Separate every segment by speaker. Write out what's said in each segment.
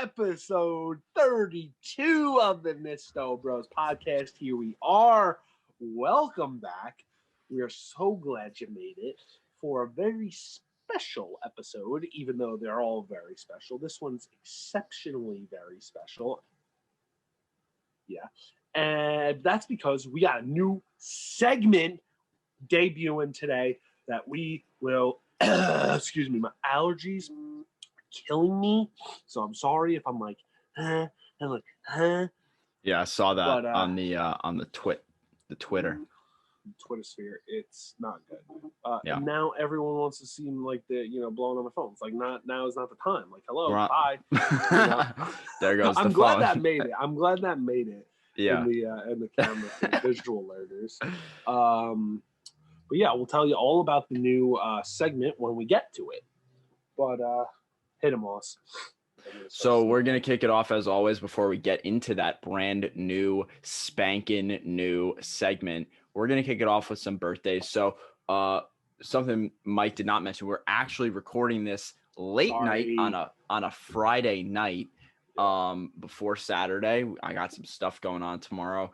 Speaker 1: episode 32 of the NistoBros podcast. Here we are. Welcome back. We are so glad you made it for a very special episode, even though they're all very special. This one's exceptionally very special. Yeah. And that's because we got a new segment debuting today that we will, excuse me, my allergies are killing me. So I'm sorry if I'm like, huh, and like, huh.
Speaker 2: Yeah, I saw that on the Twitter.
Speaker 1: Twitter sphere, it's not good.
Speaker 2: Yeah.
Speaker 1: And now everyone wants to seem like they're blowing on my phone. It's like now is not the time. Like, hello,
Speaker 2: We're
Speaker 1: bye.
Speaker 2: There goes
Speaker 1: I'm
Speaker 2: the
Speaker 1: glad
Speaker 2: phone.
Speaker 1: that made it. I'm glad that made it.
Speaker 2: Yeah.
Speaker 1: In the camera visual learners. But yeah, we'll tell you all about the new segment when we get to it. But hit him, Moss.
Speaker 2: So we're going to kick it off as always before we get into that brand new spanking new segment. We're going to kick it off with some birthdays. So something Mike did not mention, we're actually recording this late night on a Friday night before Saturday. I got some stuff going on tomorrow.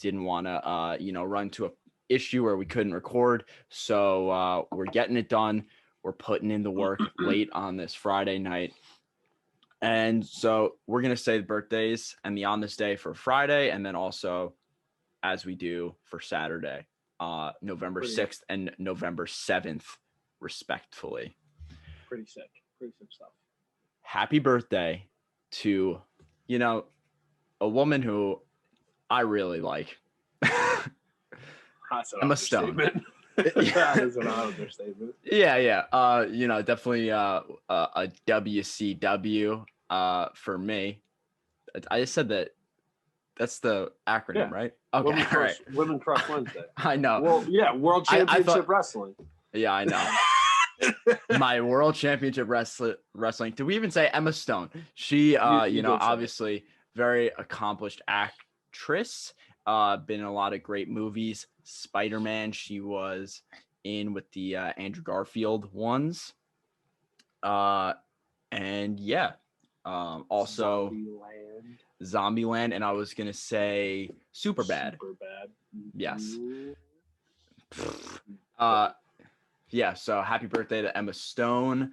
Speaker 2: Didn't want to run to a issue where we couldn't record. So we're getting it done. We're putting in the work late on this Friday night. And so we're going to say the birthdays and the on this day for Friday, and then also as we do for Saturday, November 6th and November 7th, respectfully.
Speaker 1: Pretty sick stuff.
Speaker 2: Happy birthday to, a woman who I really like. Emma Stone.
Speaker 1: That is an understatement.
Speaker 2: Yeah. Definitely a WCW for me. I just said that. That's the acronym, right? Okay,
Speaker 1: Women Crush Wednesday.
Speaker 2: I know.
Speaker 1: Well, yeah, World Championship Wrestling.
Speaker 2: Yeah, I know. My World Championship Wrestling. Did we even say Emma Stone? She, obviously very accomplished actress. Been in a lot of great movies. Spider-Man, she was in with the Andrew Garfield ones. And yeah, also Zombieland, and I was gonna say Superbad. Yes. Yeah. So happy birthday to Emma Stone.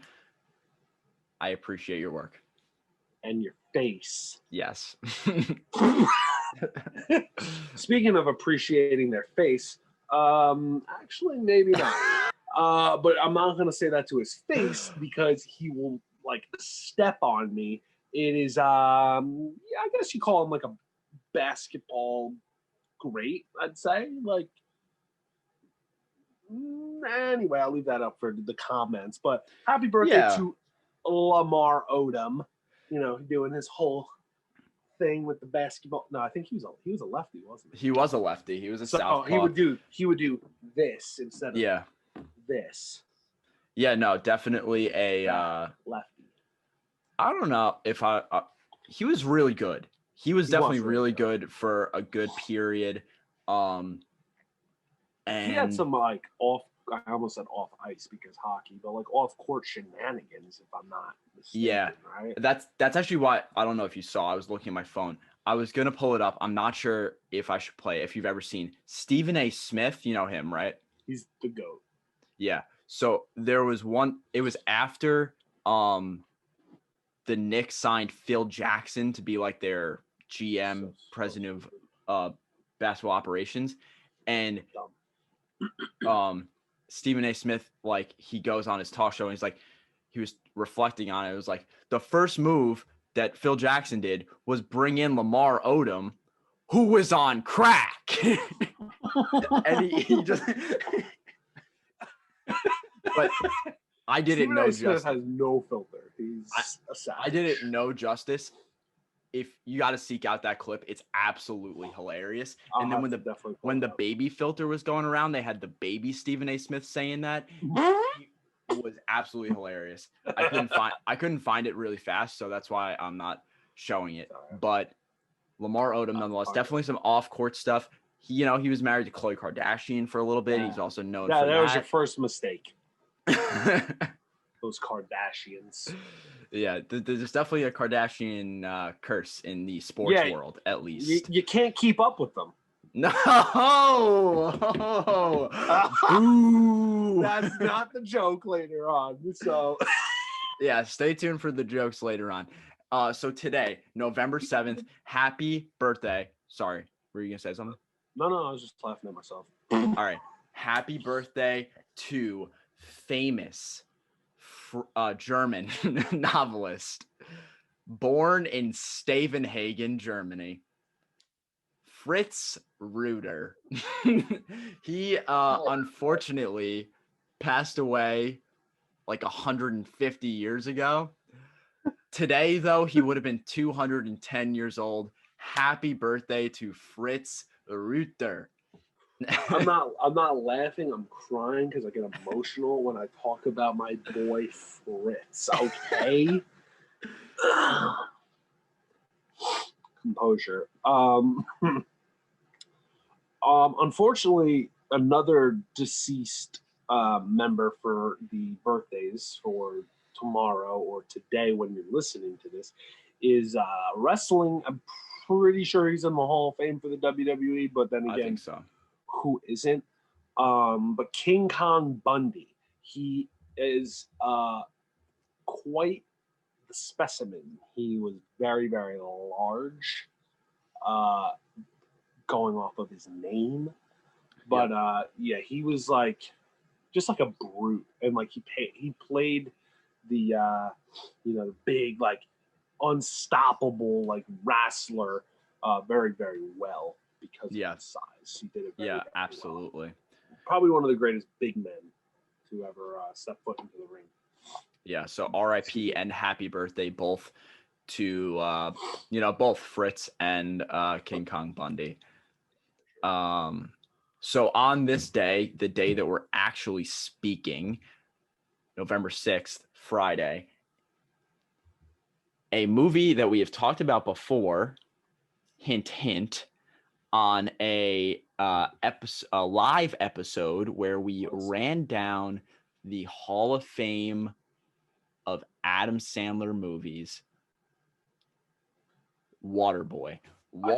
Speaker 2: I appreciate your work
Speaker 1: and your face.
Speaker 2: Yes.
Speaker 1: Speaking of appreciating their face, actually maybe not. But I'm not gonna say that to his face because he will step on me. It is I guess you call him like a basketball great, I'd say. Anyway, I'll leave that up for the comments. But happy birthday to Lamar Odom. Doing his whole thing with the basketball. No, I think he was a lefty, wasn't he?
Speaker 2: He was a lefty. He was a southpaw.
Speaker 1: He would do this instead of this.
Speaker 2: Yeah, no, definitely a
Speaker 1: lefty.
Speaker 2: I don't know if he was really good. He was definitely really good for a good period. And
Speaker 1: he had some I almost said off ice because hockey, but off court shenanigans, if I'm not mistaken, right?
Speaker 2: That's actually why I don't know if you saw. I was looking at my phone. I was gonna pull it up. I'm not sure if I should play. If you've ever seen Stephen A. Smith, you know him, right?
Speaker 1: He's the GOAT.
Speaker 2: Yeah. So there was one. It was after the Knicks signed Phil Jackson to be like their GM, president of basketball operations, and Stephen A. Smith, he goes on his talk show and he was reflecting on it. It was like the first move that Phil Jackson did was bring in Lamar Odom, who was on crack. And he just but I didn't know justice.
Speaker 1: Has no filter. He's a savage.
Speaker 2: I didn't know justice. If you got to seek out that clip, it's absolutely hilarious. And then when the baby filter was going around, they had the baby Stephen A. Smith saying that. It was absolutely hilarious. I couldn't find it really fast, so that's why I'm not showing it. But Lamar Odom, nonetheless, definitely some off-court stuff. He was married to Khloe Kardashian for a little bit. He's also known for that.
Speaker 1: That was your first mistake. Those Kardashians.
Speaker 2: Yeah, there's definitely a Kardashian curse in the sports
Speaker 1: Yeah,
Speaker 2: world, at least.
Speaker 1: You can't keep up with them.
Speaker 2: No! Boo!
Speaker 1: That's not the joke later on. So
Speaker 2: yeah, stay tuned for the jokes later on. So today, November 7th, happy birthday. Sorry, were you gonna say something?
Speaker 1: No, I was just laughing at myself.
Speaker 2: All right. Happy birthday to famous German novelist, born in Stavenhagen, Germany, Fritz Reuter. He unfortunately passed away like 150 years ago. Today, though, he would have been 210 years old. Happy birthday to Fritz Reuter.
Speaker 1: I'm not laughing. I'm crying because I get emotional when I talk about my boy Fritz. Okay. Composure. Unfortunately, another deceased member for the birthdays for tomorrow or today when you're listening to this is wrestling. I'm pretty sure he's in the Hall of Fame for the WWE, but then again,
Speaker 2: I think so.
Speaker 1: Who isn't? But King Kong Bundy, he is quite the specimen. He was very, very large, going off of his name. But yeah, he was like just like a brute, and like he played the the big like unstoppable like wrestler very, very well because of his size. He did it very, very
Speaker 2: absolutely.
Speaker 1: Well. Probably one of the greatest big men to ever step foot into the ring.
Speaker 2: Yeah, so RIP and happy birthday both to both Fritz and King Kong Bundy. So on this day, the day that we're actually speaking, November 6th, Friday, a movie that we have talked about before, hint, hint, on a live episode where we ran down the Hall of Fame of Adam Sandler movies. Waterboy.
Speaker 1: That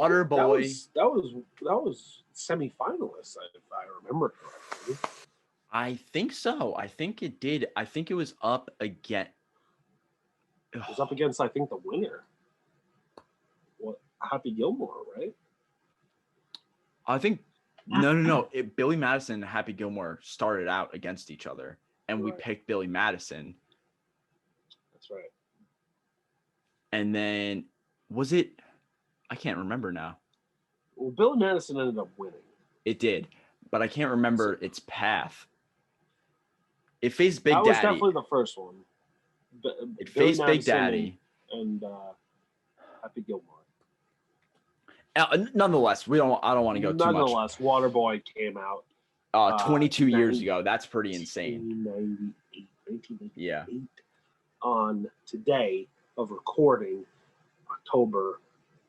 Speaker 1: was semifinalist, if I remember correctly.
Speaker 2: I think so. I think it did. I think it was up again.
Speaker 1: It was up against, I think, the winner. What, Happy Gilmore, right?
Speaker 2: I think no. Billy Madison and Happy Gilmore started out against each other, and we picked Billy Madison.
Speaker 1: That's right.
Speaker 2: And then was it? I can't remember now.
Speaker 1: Well, Billy Madison ended up winning.
Speaker 2: It did, but I can't remember its path. It faced Big Daddy.
Speaker 1: That was definitely the first one.
Speaker 2: It faced Big Daddy
Speaker 1: and Happy Gilmore.
Speaker 2: Nonetheless, I don't want to go too much.
Speaker 1: Nonetheless, Waterboy came out
Speaker 2: 22 years ago. That's pretty insane.
Speaker 1: 1998.
Speaker 2: Yeah.
Speaker 1: On today of recording,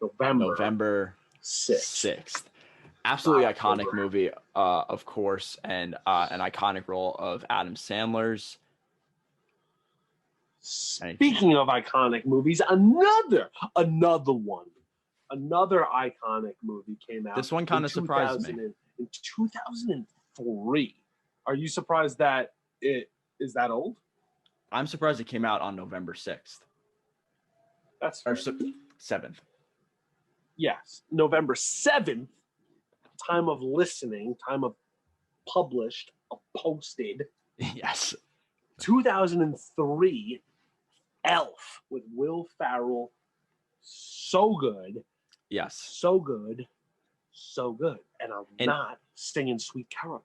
Speaker 1: November 6th.
Speaker 2: Absolutely iconic movie, of course, and an iconic role of Adam Sandler's.
Speaker 1: Speaking of iconic movies, another iconic movie came out.
Speaker 2: This one kind of surprised me.
Speaker 1: In 2003. Are you surprised that it is that old?
Speaker 2: I'm surprised it came out on November 6th.
Speaker 1: That's
Speaker 2: or 7th.
Speaker 1: Yes, November 7th. Time of listening, time of published, posted.
Speaker 2: Yes.
Speaker 1: 2003, Elf with Will Ferrell. So good.
Speaker 2: Yes.
Speaker 1: So good. And I'm not singing Sweet Caroline.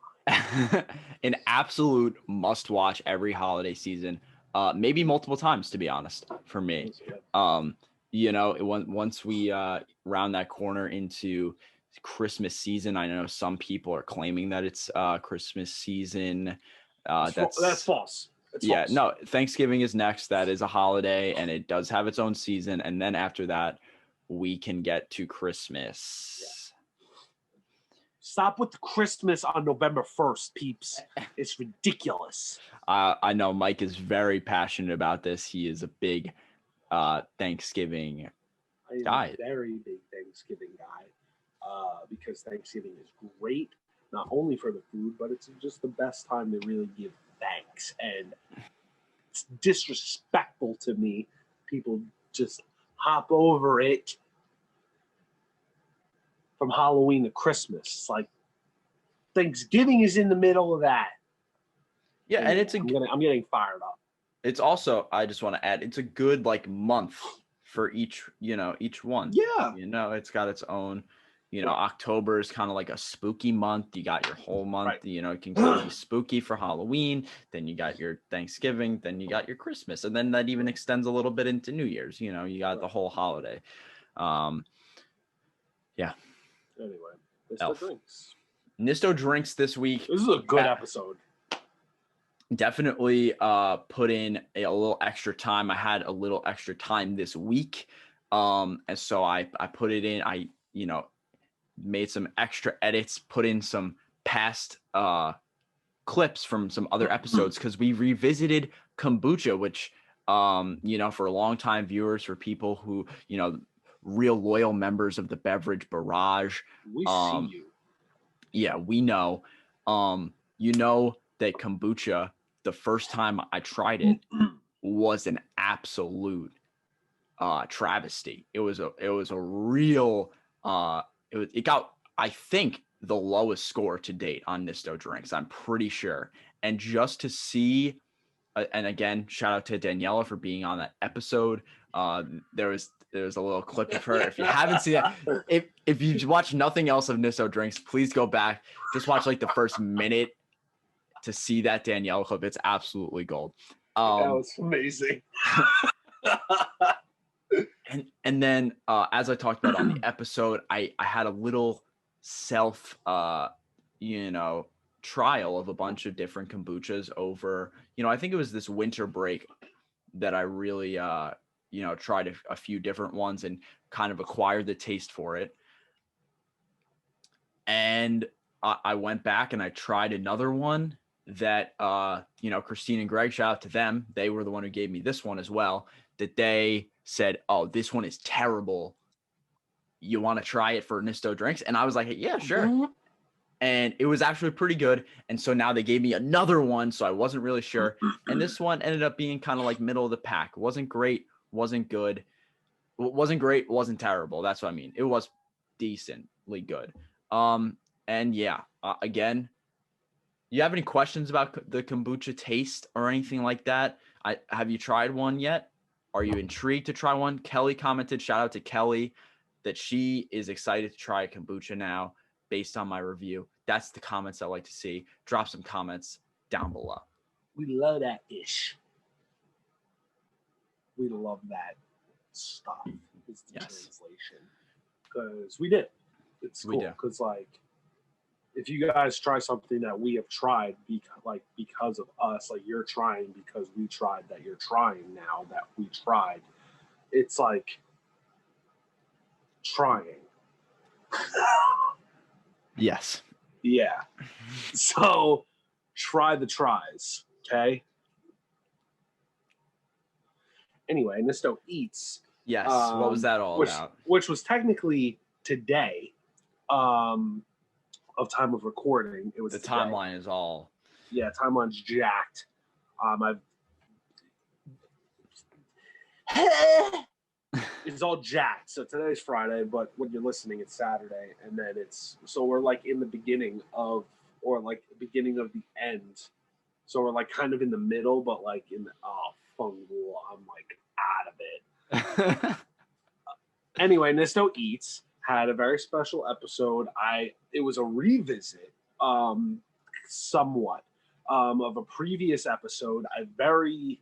Speaker 2: An absolute must-watch every holiday season. Maybe multiple times, to be honest, for me. Once we round that corner into Christmas season, I know some people are claiming that it's Christmas season.
Speaker 1: That's false. False.
Speaker 2: No, Thanksgiving is next. That is a holiday, and it does have its own season. And then after that, we can get to Christmas.
Speaker 1: Yeah. Stop with the Christmas on November 1st, peeps. It's ridiculous.
Speaker 2: I know Mike is very passionate about this. He is a big Thanksgiving guy.
Speaker 1: A very big Thanksgiving guy because Thanksgiving is great, not only for the food, but it's just the best time to really give thanks. And it's disrespectful to me. People just hop over it from Halloween to Christmas. It's like Thanksgiving is in the middle of that.
Speaker 2: Yeah,
Speaker 1: anyway,
Speaker 2: and
Speaker 1: I'm getting fired up.
Speaker 2: It's also, I just want to add, it's a good like month for each one.
Speaker 1: Yeah.
Speaker 2: It's got its own, October is kind of like a spooky month. You got your whole month,
Speaker 1: Right.
Speaker 2: It can kind of be spooky for Halloween. Then you got your Thanksgiving, then you got your Christmas. And then that even extends a little bit into New Year's, you got the whole holiday. Yeah.
Speaker 1: Anyway, Nisto drinks.
Speaker 2: Nisto drinks this week.
Speaker 1: This is a good episode.
Speaker 2: Definitely put in a little extra time. I had a little extra time this week. And so I put it in. I, made some extra edits, put in some past clips from some other episodes because we revisited kombucha, which, for long-time viewers, for people who, real loyal members of the beverage barrage.
Speaker 1: We see you.
Speaker 2: Yeah, we know. That kombucha, the first time I tried it, was an absolute travesty. It was a real it got, I think, the lowest score to date on Nisto drinks. I'm pretty sure. And just to see, and again, shout out to Daniela for being on that episode. There was a little clip of her. If you haven't seen that, if you watch nothing else of Nisto drinks, please go back. Just watch like the first minute to see that Danielle clip. It's absolutely gold.
Speaker 1: That was amazing.
Speaker 2: and then as I talked about on the episode, I had a little self trial of a bunch of different kombuchas over, I think it was this winter break that I really tried a few different ones and kind of acquired the taste for it. And I went back and I tried another one that Christine and Greg, shout out to them, they were the one who gave me this one as well, that they said, oh, this one is terrible, you want to try it for Nisto drinks? And I was like, yeah, sure. Mm-hmm. And it was actually pretty good. And so now they gave me another one, so I wasn't really sure. And this one ended up being kind of like middle of the pack. Wasn't great, wasn't good, wasn't great, wasn't terrible. That's what I mean. It was decently good. And yeah, again, you have any questions about the kombucha taste or anything like that? Have you tried one yet? Are you intrigued to try one? Kelly commented, shout out to Kelly, that she is excited to try kombucha now based on my review. That's the comments I like to see. Drop some comments down below.
Speaker 1: We love that ish. We love that stuff. Is the translation. Because we did. It's cool. Because if you guys try something that we have tried because of us, like you're trying because we tried, that you're trying now that we tried, it's like trying.
Speaker 2: Yes.
Speaker 1: Yeah. So try the tries, okay? Anyway, Nisto Eats.
Speaker 2: Yes. What was that all about?
Speaker 1: Which was technically today. Of time of recording, it was
Speaker 2: the timeline is all.
Speaker 1: Yeah, timeline's jacked. It's all jacked. So today's Friday, but when you're listening, it's Saturday, and then we're like in the beginning of, or like beginning of the end. So we're like kind of in the middle, but like in the fungal. I'm like out of it. Anyway, Nisto Eats had a very special episode. It was a revisit, somewhat, of a previous episode. A very,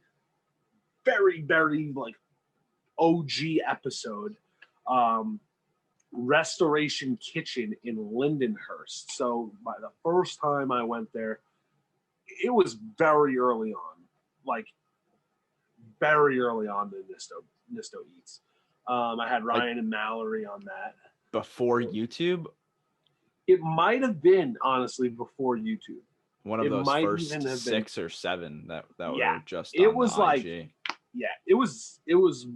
Speaker 1: very, very like OG episode, Restoration Kitchen in Lindenhurst. So by the first time I went there, it was very early on, like very early on the Nisto Eats. I had Ryan and Mallory on that.
Speaker 2: Before YouTube?
Speaker 1: It might have been, honestly, before YouTube.
Speaker 2: One of
Speaker 1: It
Speaker 2: those
Speaker 1: might
Speaker 2: first
Speaker 1: even have
Speaker 2: 6 or 7 that
Speaker 1: Yeah,
Speaker 2: were just
Speaker 1: it
Speaker 2: on
Speaker 1: was
Speaker 2: the
Speaker 1: like-
Speaker 2: IG.
Speaker 1: Yeah, it was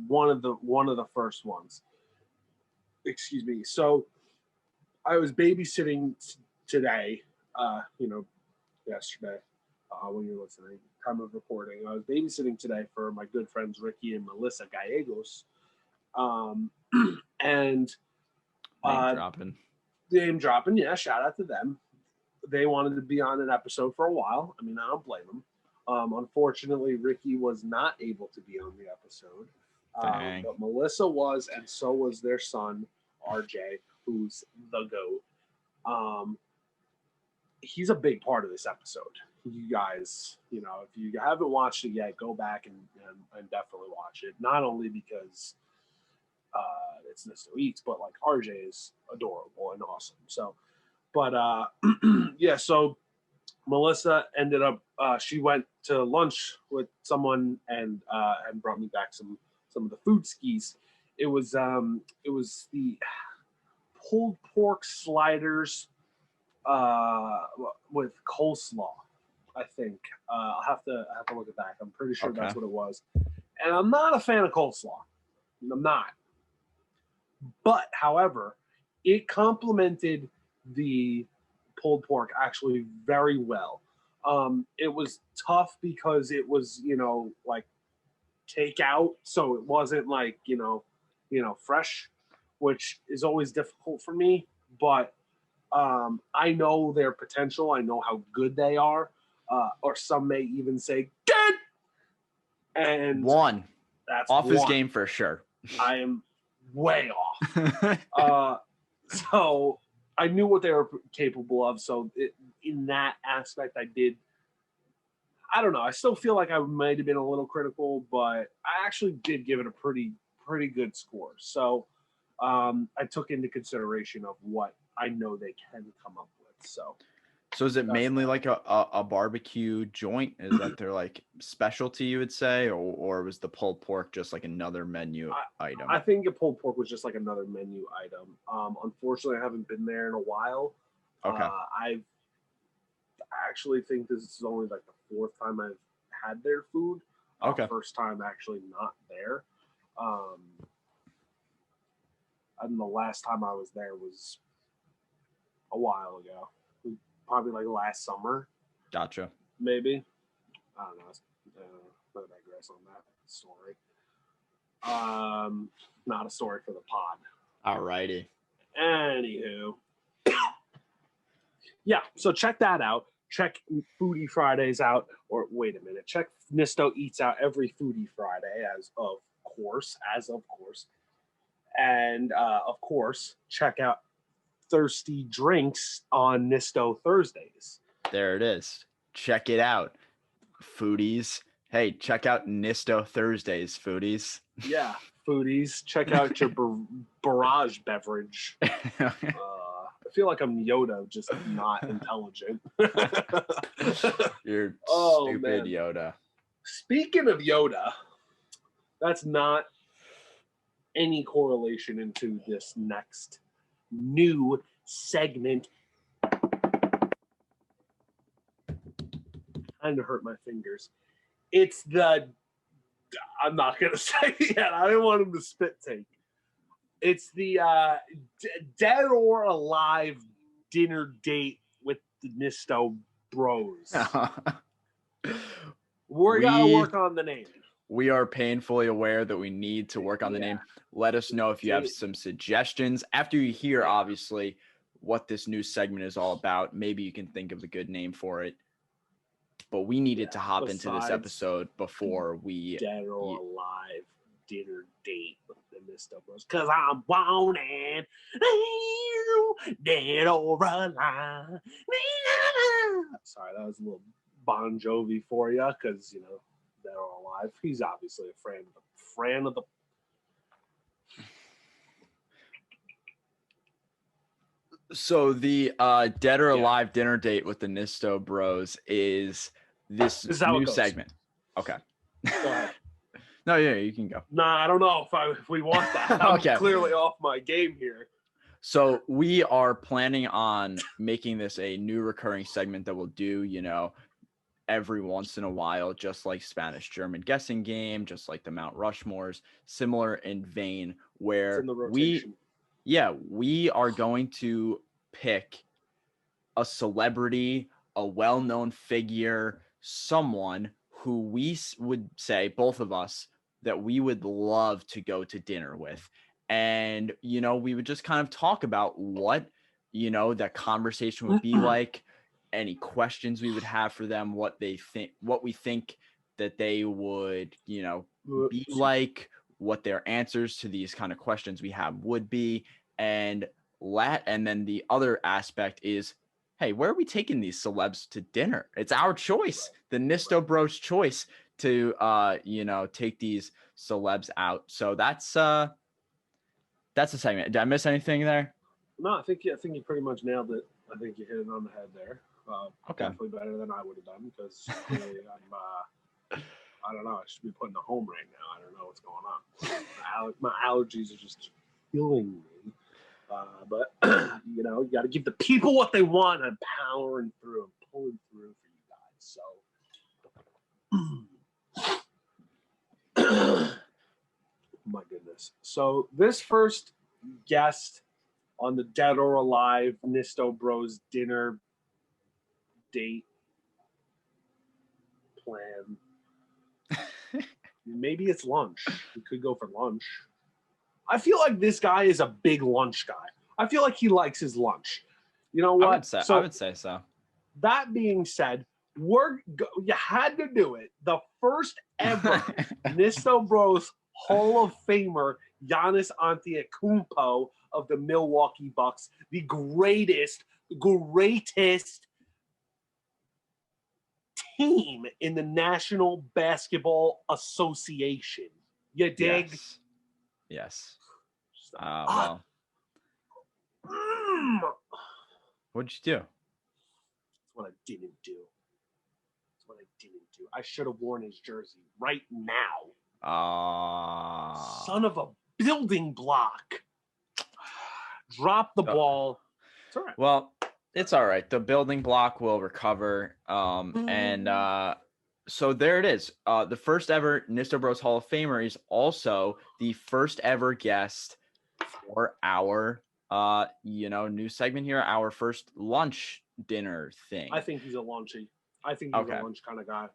Speaker 1: one of the first ones. Excuse me. So I was babysitting today, yesterday, when you're listening, time of recording. I was babysitting today for my good friends Ricky and Melissa Gallegos. And name dropping, yeah, shout out to them. They wanted to be on an episode for a while. I mean, I don't blame them. Unfortunately, Ricky was not able to be on the episode. But Melissa was, and so was their son, RJ, who's the GOAT. He's a big part of this episode. You guys, if you haven't watched it yet, go back and definitely watch it. Not only because it's Nisto Eats, but like RJ is adorable and awesome. So, but yeah, so Melissa ended up she went to lunch with someone and brought me back some of the food skis. It was the pulled pork sliders with coleslaw, I think. I'll have to look at that. I'm pretty sure that's what it was. And I'm not a fan of coleslaw. I'm not. But however, it complemented the pulled pork actually very well. It was tough because it was, like takeout, so it wasn't like, fresh, which is always difficult for me. But I know their potential. I know how good they are. Or some may even say good. And that's
Speaker 2: off his game for sure.
Speaker 1: I am way off. So I knew what they were capable of. So in that aspect, I don't know. I still feel like I might have been a little critical, but I actually did give it a pretty good score. So I took into consideration of what I know they can come up with.
Speaker 2: So is it mainly like a barbecue joint? Is that their like specialty, you would say, or was the pulled pork just like another menu item?
Speaker 1: I think the pulled pork was just like another menu item. Unfortunately, I haven't been there in a while.
Speaker 2: Okay.
Speaker 1: I actually think this is only like the 4th time I've had their food.
Speaker 2: Okay.
Speaker 1: First time actually not there. And the last time I was there was a while ago. Probably like last summer.
Speaker 2: Gotcha.
Speaker 1: Maybe. I don't know. I digress on that story. Not a story for the pod.
Speaker 2: Alrighty.
Speaker 1: Anywho. Yeah, so check that out. Check Foodie Fridays out. Or wait a minute. Check Nisto Eats out every Foodie Friday, as of course. And of course, check out Thirsty Drinks on Nisto Thursdays.
Speaker 2: There it is. Check it out, foodies. Hey, check out Nisto Thursdays, foodies.
Speaker 1: Yeah, foodies. Check out your barrage beverage. I feel like I'm Yoda, just not intelligent.
Speaker 2: You're stupid, man. Yoda.
Speaker 1: Speaking of Yoda, that's not any correlation into this next new segment. Kind of hurt my fingers. It's I'm not gonna say it yet. I didn't want him to spit take. It's the dead or alive dinner date with the Nisto Bros. We gotta work on the name.
Speaker 2: We are painfully aware that we need to work on the name. Let us know if you have some suggestions. After you hear, obviously, what this new segment is all about, maybe you can think of a good name for it. But we needed to hop into this episode before we...
Speaker 1: Dead or alive dinner date with the Nisto Bros. Because I'm wanting dead or alive. Sorry, that was a little Bon Jovi for you, because, Dead or Alive. He's obviously a fan of the
Speaker 2: So the Dead or Alive dinner date with the Nisto Bros is this new segment. Okay.
Speaker 1: Go ahead.
Speaker 2: No, yeah, you can go.
Speaker 1: Nah, I don't know if we want that. I'm clearly off my game here.
Speaker 2: So we are planning on making this a new recurring segment that we'll do, every once in a while, just like Spanish-German guessing game, just like the Mount Rushmores, similar in vein,
Speaker 1: It's
Speaker 2: where
Speaker 1: in the rotation.
Speaker 2: we are going to pick a celebrity, a well-known figure, someone who we would say, both of us, that we would love to go to dinner with. And, we would just kind of talk about what, that conversation would be like, any questions we would have for them, what we think that they would, be like, what their answers to these kind of questions we have would be. And then the other aspect is, hey, where are we taking these celebs to dinner? It's our choice, the NistoBros choice to take these celebs out. So that's a segment. Did I miss anything there?
Speaker 1: No, I think you pretty much nailed it. I think you hit it on the head there.
Speaker 2: Okay.
Speaker 1: Definitely better than I would have done because clearly I don't know. I should be putting a home right now. I don't know what's going on. My allergies are just killing me. But you got to give the people what they want. I'm powering through. I'm pulling through for you guys. So, my goodness. So this first guest on the Dead or Alive NistoBros dinner date plan. Maybe it's lunch. We could go for lunch. I feel like this guy is a big lunch guy. I feel like he likes his lunch. You know what?
Speaker 2: I would say so.
Speaker 1: That being said, you had to do it. The first ever NistoBros Hall of Famer, Giannis Antetokounmpo of the Milwaukee Bucks, the greatest team in the National Basketball Association. You dig?
Speaker 2: Yes. Well. What'd you do?
Speaker 1: That's what I didn't do. I should have worn his jersey right now. Son of a building block. Drop the ball. It's all right.
Speaker 2: Well, it's all right. The building block will recover. And so there it is. The first ever NistoBros Hall of Famer is also the first ever guest for our new segment here, our first lunch dinner thing.
Speaker 1: I think he's a lunchy. I think he's a lunch kind of guy.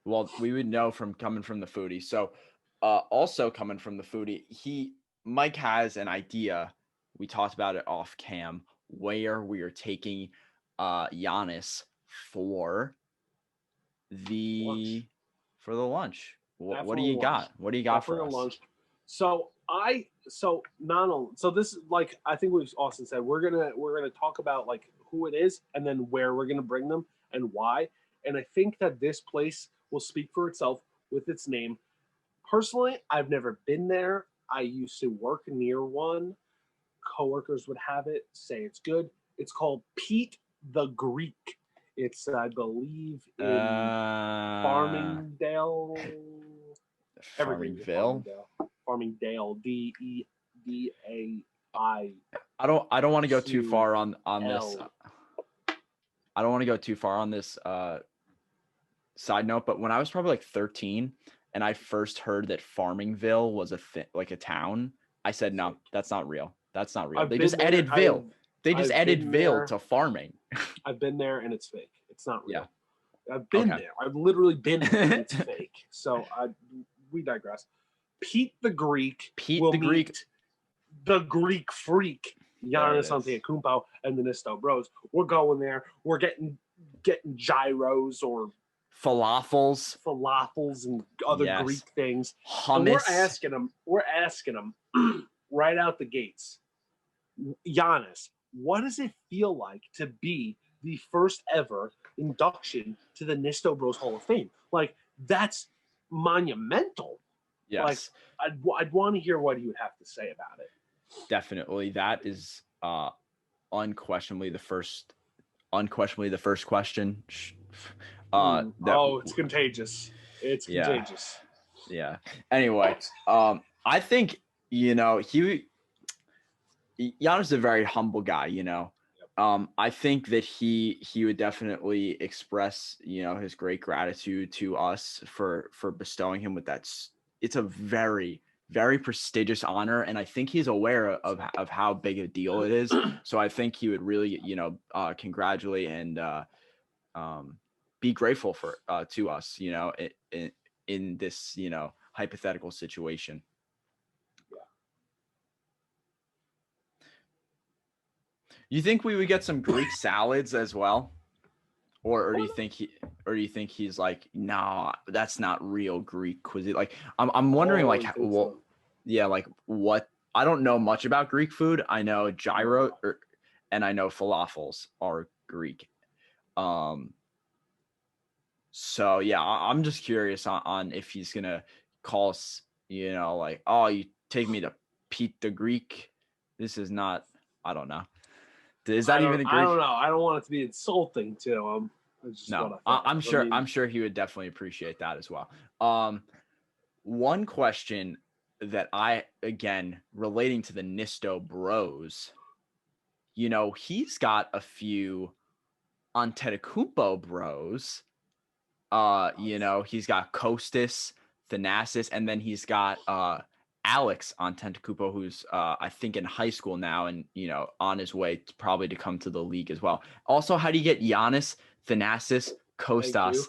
Speaker 2: Well, we would know from coming from the foodie. So also coming from the foodie, Mike has an idea. We talked about it off cam where we are taking Giannis for the lunch. What do you got? What do you got for us?
Speaker 1: Lunch. So this is like, I think what Austin said, we're gonna talk about like who it is and then where we're gonna bring them and why. And I think that this place will speak for itself with its name. Personally, I've never been there. I used to work near one. Coworkers would have it, say it's good. It's called Pete the Greek. It's, I believe, in Farmingdale.
Speaker 2: Farmingdale,
Speaker 1: Deai.
Speaker 2: I don't want to go too far on this. I don't want to go too far on this side note, but when I was probably like 13 and I first heard that Farmingville was like a town, I said, no, that's not real. That's not real. They just added Ville. They just added Ville to farming.
Speaker 1: I've been there and it's fake. It's not real.
Speaker 2: Yeah.
Speaker 1: I've been there. I've literally been there and it's fake. So we digress. Pete the Greek. The Greek freak. Giannis Antetokounmpo and the NistoBros. We're going there. We're getting gyros or falafels and other Greek things.
Speaker 2: Hummus.
Speaker 1: And we're asking them right out the gates. Giannis, what does it feel like to be the first ever induction to the NistoBros Hall of Fame? Like, that's monumental.
Speaker 2: Yes.
Speaker 1: Like, I'd want to hear what he would have to say about it.
Speaker 2: Definitely. That is unquestionably the first question.
Speaker 1: It's contagious. It's contagious.
Speaker 2: Yeah. Anyway, I think, Giannis is a very humble guy, you know. I think that he would definitely express, you know, his great gratitude to us for bestowing him with that. It's a very, very prestigious honor, and I think he's aware of how big a deal it is. So I think he would really, you know, congratulate and be grateful for to us, you know, in this, you know, hypothetical situation. You think we would get some Greek salads as well? Or do you think he's like, no, that's not real Greek cuisine? Like, I'm wondering, like, what, yeah, like what? I don't know much about Greek food. I know gyro, and I know falafels are Greek. So yeah, I'm just curious on if he's gonna call us, you know, like, oh, you take me to Pete the Greek. This is not. I don't know. Is that even a Greek?
Speaker 1: I don't know. I don't want it to be insulting to him.
Speaker 2: I'm sure he would definitely appreciate that as well. One question that again, relating to the NistoBros, you know, he's got a few Antetokounmpo bros. You know, he's got Kostas, Thanasis, and then he's got Alex Antetokounmpo, who's I think in high school now, and you know, on his way probably to come to the league as well. Also, how do you get Giannis, Thanasis, Kostas,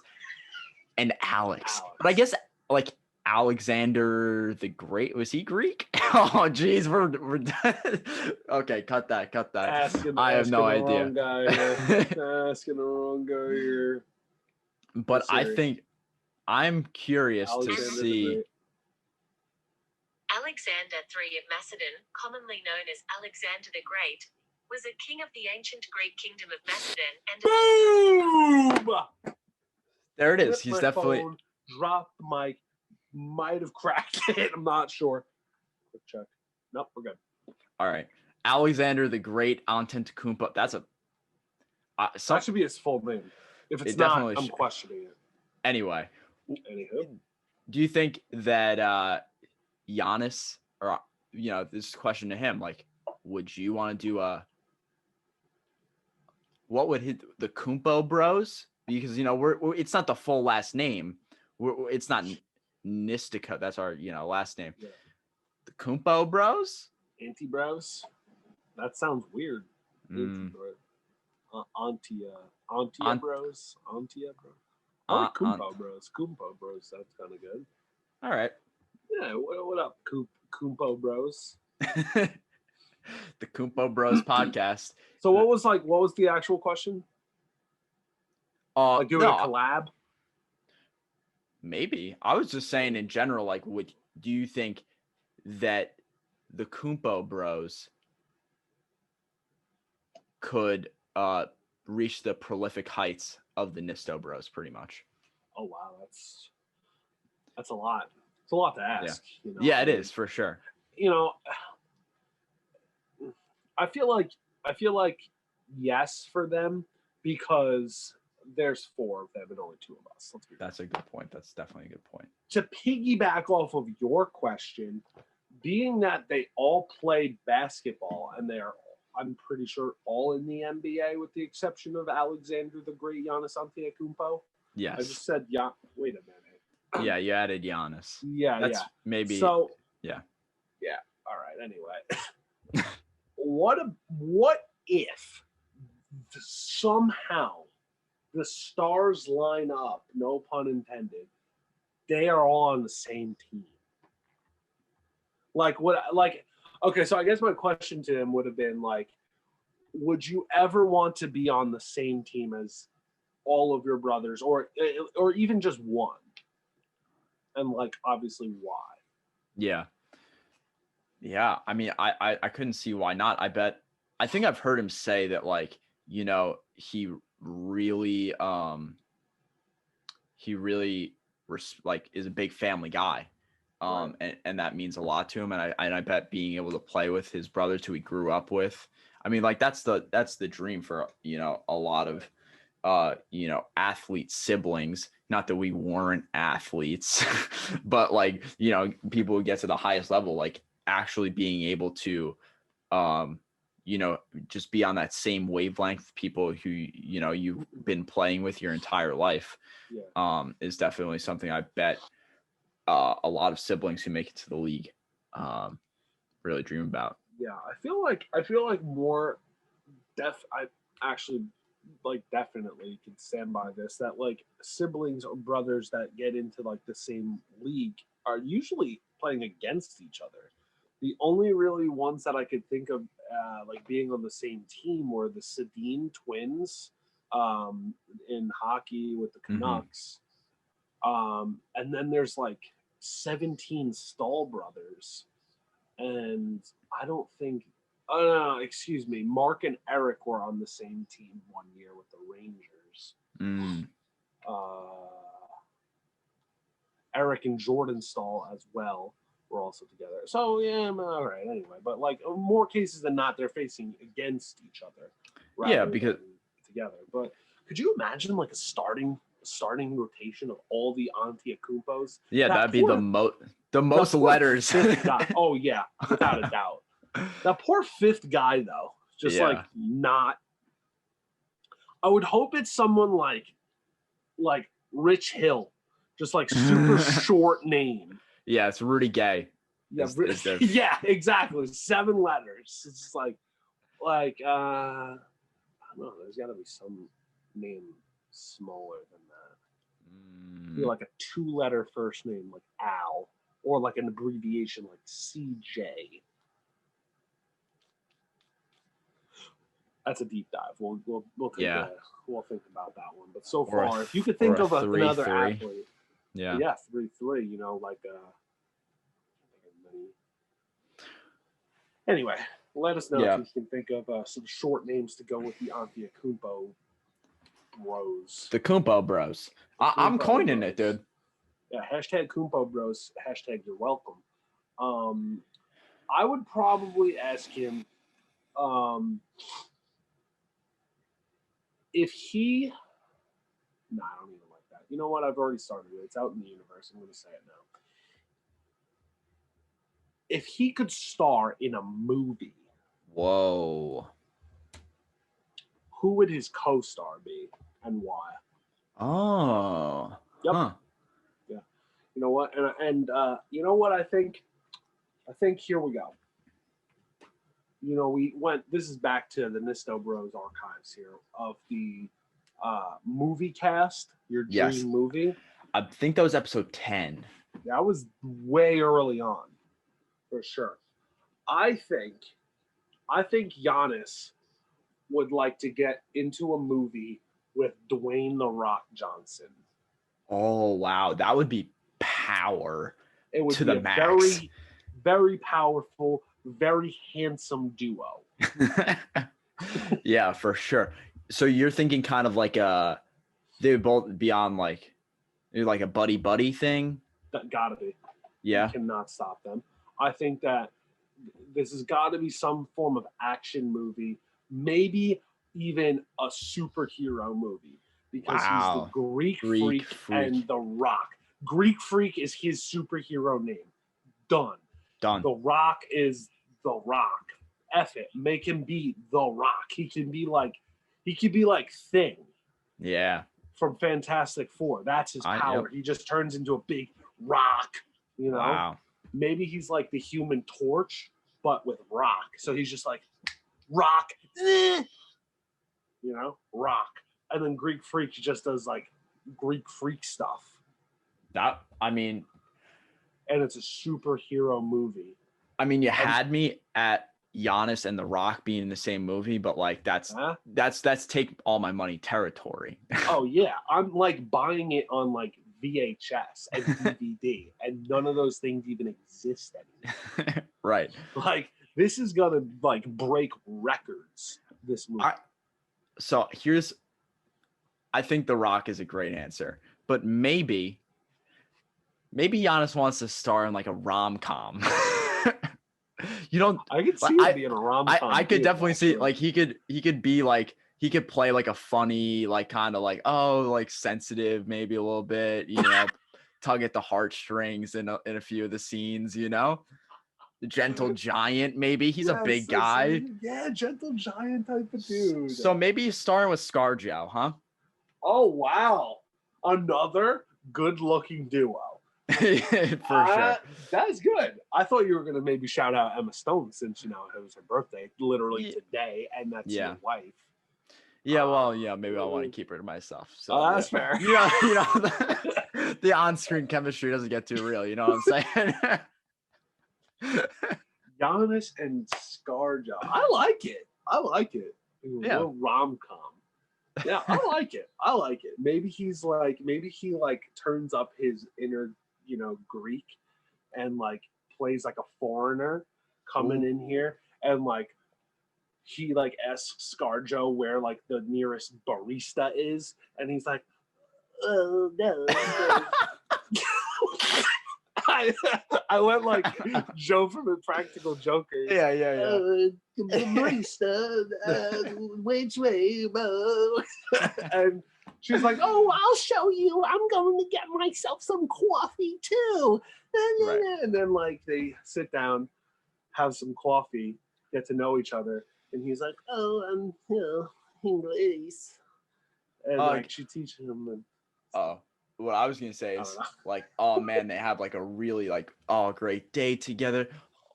Speaker 2: and Alex? But I guess like Alexander the Great, was he Greek? Oh geez, we're okay. Cut that. I have no idea.
Speaker 1: Asking the wrong guy here.
Speaker 2: But I think I'm curious to see.
Speaker 3: Alexander III of Macedon, commonly known as Alexander the Great, was a king of the ancient Greek kingdom of Macedon and
Speaker 1: boom.
Speaker 2: There it is. He's definitely
Speaker 1: dropped the mic. Might have cracked it. I'm not sure. Quick check. Nope, we're good.
Speaker 2: All right, Alexander the Great Antetokounmpo. That's a
Speaker 1: that should be his full name. If it's not, I'm questioning it.
Speaker 2: Anyway,
Speaker 1: anywho,
Speaker 2: do you think that Giannis, or you know, this question to him, like, would you want to do what would the Kumpo Bros? Because you know we're it's not the full last name. It's not Nistica. That's our, you know, last name.
Speaker 1: Yeah.
Speaker 2: The Kumpo Bros.
Speaker 1: Anti-Bros. That sounds weird. Antia Bros. I like Kumpo Bros. Kumpo Bros. That's kind of good.
Speaker 2: All right.
Speaker 1: Yeah. What up, Kumpo Bros?
Speaker 2: The Kumpo Bros podcast.
Speaker 1: So what was the actual question? Like doing a collab?
Speaker 2: Maybe. I was just saying in general, like, do you think that the Kumpo Bros could reach the prolific heights of the NistoBros pretty much?
Speaker 1: Oh wow, that's a lot. It's a lot to ask.
Speaker 2: Yeah,
Speaker 1: you know?
Speaker 2: Yeah, it is for sure.
Speaker 1: You know, I feel like yes for them, because there's 4 of them and only 2 of us.
Speaker 2: That's a good point. That's definitely a good point.
Speaker 1: To piggyback off of your question, being that they all play basketball and they're, I'm pretty sure, all in the NBA with the exception of Alexander the Great, Giannis Antetokounmpo.
Speaker 2: Yes.
Speaker 1: I just said, yeah. Wait a minute.
Speaker 2: Yeah, you added Giannis.
Speaker 1: Yeah,
Speaker 2: that's maybe.
Speaker 1: So
Speaker 2: yeah.
Speaker 1: All right. Anyway, what if somehow the stars line up? No pun intended. They are all on the same team. Okay, so I guess my question to him would have been like, would you ever want to be on the same team as all of your brothers, or even just one? And like, obviously, why?
Speaker 2: Yeah. I mean, I couldn't see why not. I think I've heard him say that, like, you know, he really like is a big family guy. Right. And that means a lot to him. And I bet being able to play with his brothers who he grew up with, I mean, like, that's the dream for, you know, a lot of, you know, athlete siblings. Not that we weren't athletes, but like, you know, people who get to the highest level, like actually being able to you know, just be on that same wavelength. People who, you know, you've been playing with your entire life, is definitely something I bet a lot of siblings who make it to the league really dream about.
Speaker 1: Yeah, I feel like more I actually like definitely can stand by this, that like siblings or brothers that get into like the same league are usually playing against each other. The only really ones that I could think of like being on the same team were the Sedin twins in hockey with the Canucks. And then there's like 17 Stahl brothers. And I don't think, no, excuse me, Mark and Eric were on the same team one year with the Rangers. Eric and Jordan Stahl as well were also together. So, yeah, all right, anyway. But, like, more cases than not, they're facing against each other.
Speaker 2: Yeah, because
Speaker 1: together. But could you imagine, like, a starting rotation of all the Antetokounmpos?
Speaker 2: Yeah, that'd be the most letters.
Speaker 1: Oh, yeah, without a doubt. That poor fifth guy, though, just like not. I would hope it's someone like Rich Hill, just like super short name.
Speaker 2: Yeah, it's Rudy Gay.
Speaker 1: Yeah, yeah, exactly. 7 letters. It's just like I don't know. There's got to be some name smaller than that. Be like a 2-letter first name, like Al, or like an abbreviation like CJ. That's a deep dive. We'll think about that one. But so far, if you could think of another athlete, 3-3. You know, like anyway, let us know if you can think of some short names to go with the Antetokounmpo Bros.
Speaker 2: The Kumpo Bros. I'm coining it, dude.
Speaker 1: Yeah, hashtag Kumpo Bros. Hashtag you're welcome. I would probably ask him if he. Nah, I don't even like that. You know what? I've already started it. It's out in the universe. I'm going to say it now. If he could star in a movie.
Speaker 2: Whoa.
Speaker 1: Who would his co-star be and why?
Speaker 2: Oh.
Speaker 1: Yep. Huh. Yeah. You know what? And you know what I think? I think here we go. You know, this is back to the NistoBros archives here of the movie cast, your dream movie.
Speaker 2: I think that was episode 10.
Speaker 1: That was way early on, for sure. I think Giannis would like to get into a movie with Dwayne "The Rock" Johnson.
Speaker 2: Oh, wow. That would be power.
Speaker 1: It would
Speaker 2: to
Speaker 1: be
Speaker 2: the
Speaker 1: a
Speaker 2: max.
Speaker 1: very, very powerful, very handsome duo.
Speaker 2: Yeah, for sure. So you're thinking kind of like they would both be on like a buddy thing?
Speaker 1: That gotta be.
Speaker 2: Yeah.
Speaker 1: You cannot stop them. I think that this has got to be some form of action movie, maybe even a superhero movie, because he's the Greek freak and The Rock. Greek Freak is his superhero name. Done. The Rock is The Rock. F it. Make him be The Rock. He could be like Thing.
Speaker 2: Yeah.
Speaker 1: From Fantastic Four. That's his power. He just turns into a big rock, you know?
Speaker 2: Wow.
Speaker 1: Maybe he's like the Human Torch, but with rock. So he's just like, rock, you know, rock. And then Greek Freak just does like Greek Freak stuff. And it's a superhero movie. I mean,
Speaker 2: you had me at Giannis and The Rock being in the same movie, but like that's take all my money territory.
Speaker 1: Oh yeah, I'm like buying it on like VHS and DVD, and none of those things even exist anymore.
Speaker 2: Right.
Speaker 1: Like this is gonna like break records. This movie.
Speaker 2: I think The Rock is a great answer, but maybe Giannis wants to star in like a rom-com. You don't.
Speaker 1: I could see it being a rom-com.
Speaker 2: I could definitely see like he could be like he could play like a funny like kind of like like sensitive maybe a little bit, you know, tug at the heartstrings in a few of the scenes, you know. gentle giant, maybe. He's a
Speaker 1: Yes,
Speaker 2: big guy.
Speaker 1: Yeah, gentle giant type of dude.
Speaker 2: So maybe he's starting with ScarJo, huh?
Speaker 1: Oh, wow. Another good-looking duo.
Speaker 2: For sure.
Speaker 1: That's good. I thought you were going to maybe shout out Emma Stone since, it was her birthday literally
Speaker 2: Yeah.
Speaker 1: today, and that's
Speaker 2: Yeah.
Speaker 1: your wife.
Speaker 2: Yeah, well, maybe I want to keep her to myself. So
Speaker 1: That's fair.
Speaker 2: The on-screen chemistry doesn't get too real. You know what I'm saying?
Speaker 1: Giannis and ScarJo. I like it.
Speaker 2: Yeah.
Speaker 1: A little rom-com. Yeah, I like it. Maybe he turns up his inner, Greek and like plays like a foreigner coming in here and he asks ScarJo where like the nearest barista is and he's like, oh no. I went like Joe from Impractical Jokers.
Speaker 2: Yeah.
Speaker 1: Barista, which way, Mo? And she's like, oh, I'll show you. I'm going to get myself some coffee too.
Speaker 2: Right.
Speaker 1: And then they sit down, have some coffee, get to know each other. And he's like, oh, I'm, English. And she teaches him. And,
Speaker 2: what I was gonna say is oh man, they have like a really great day together.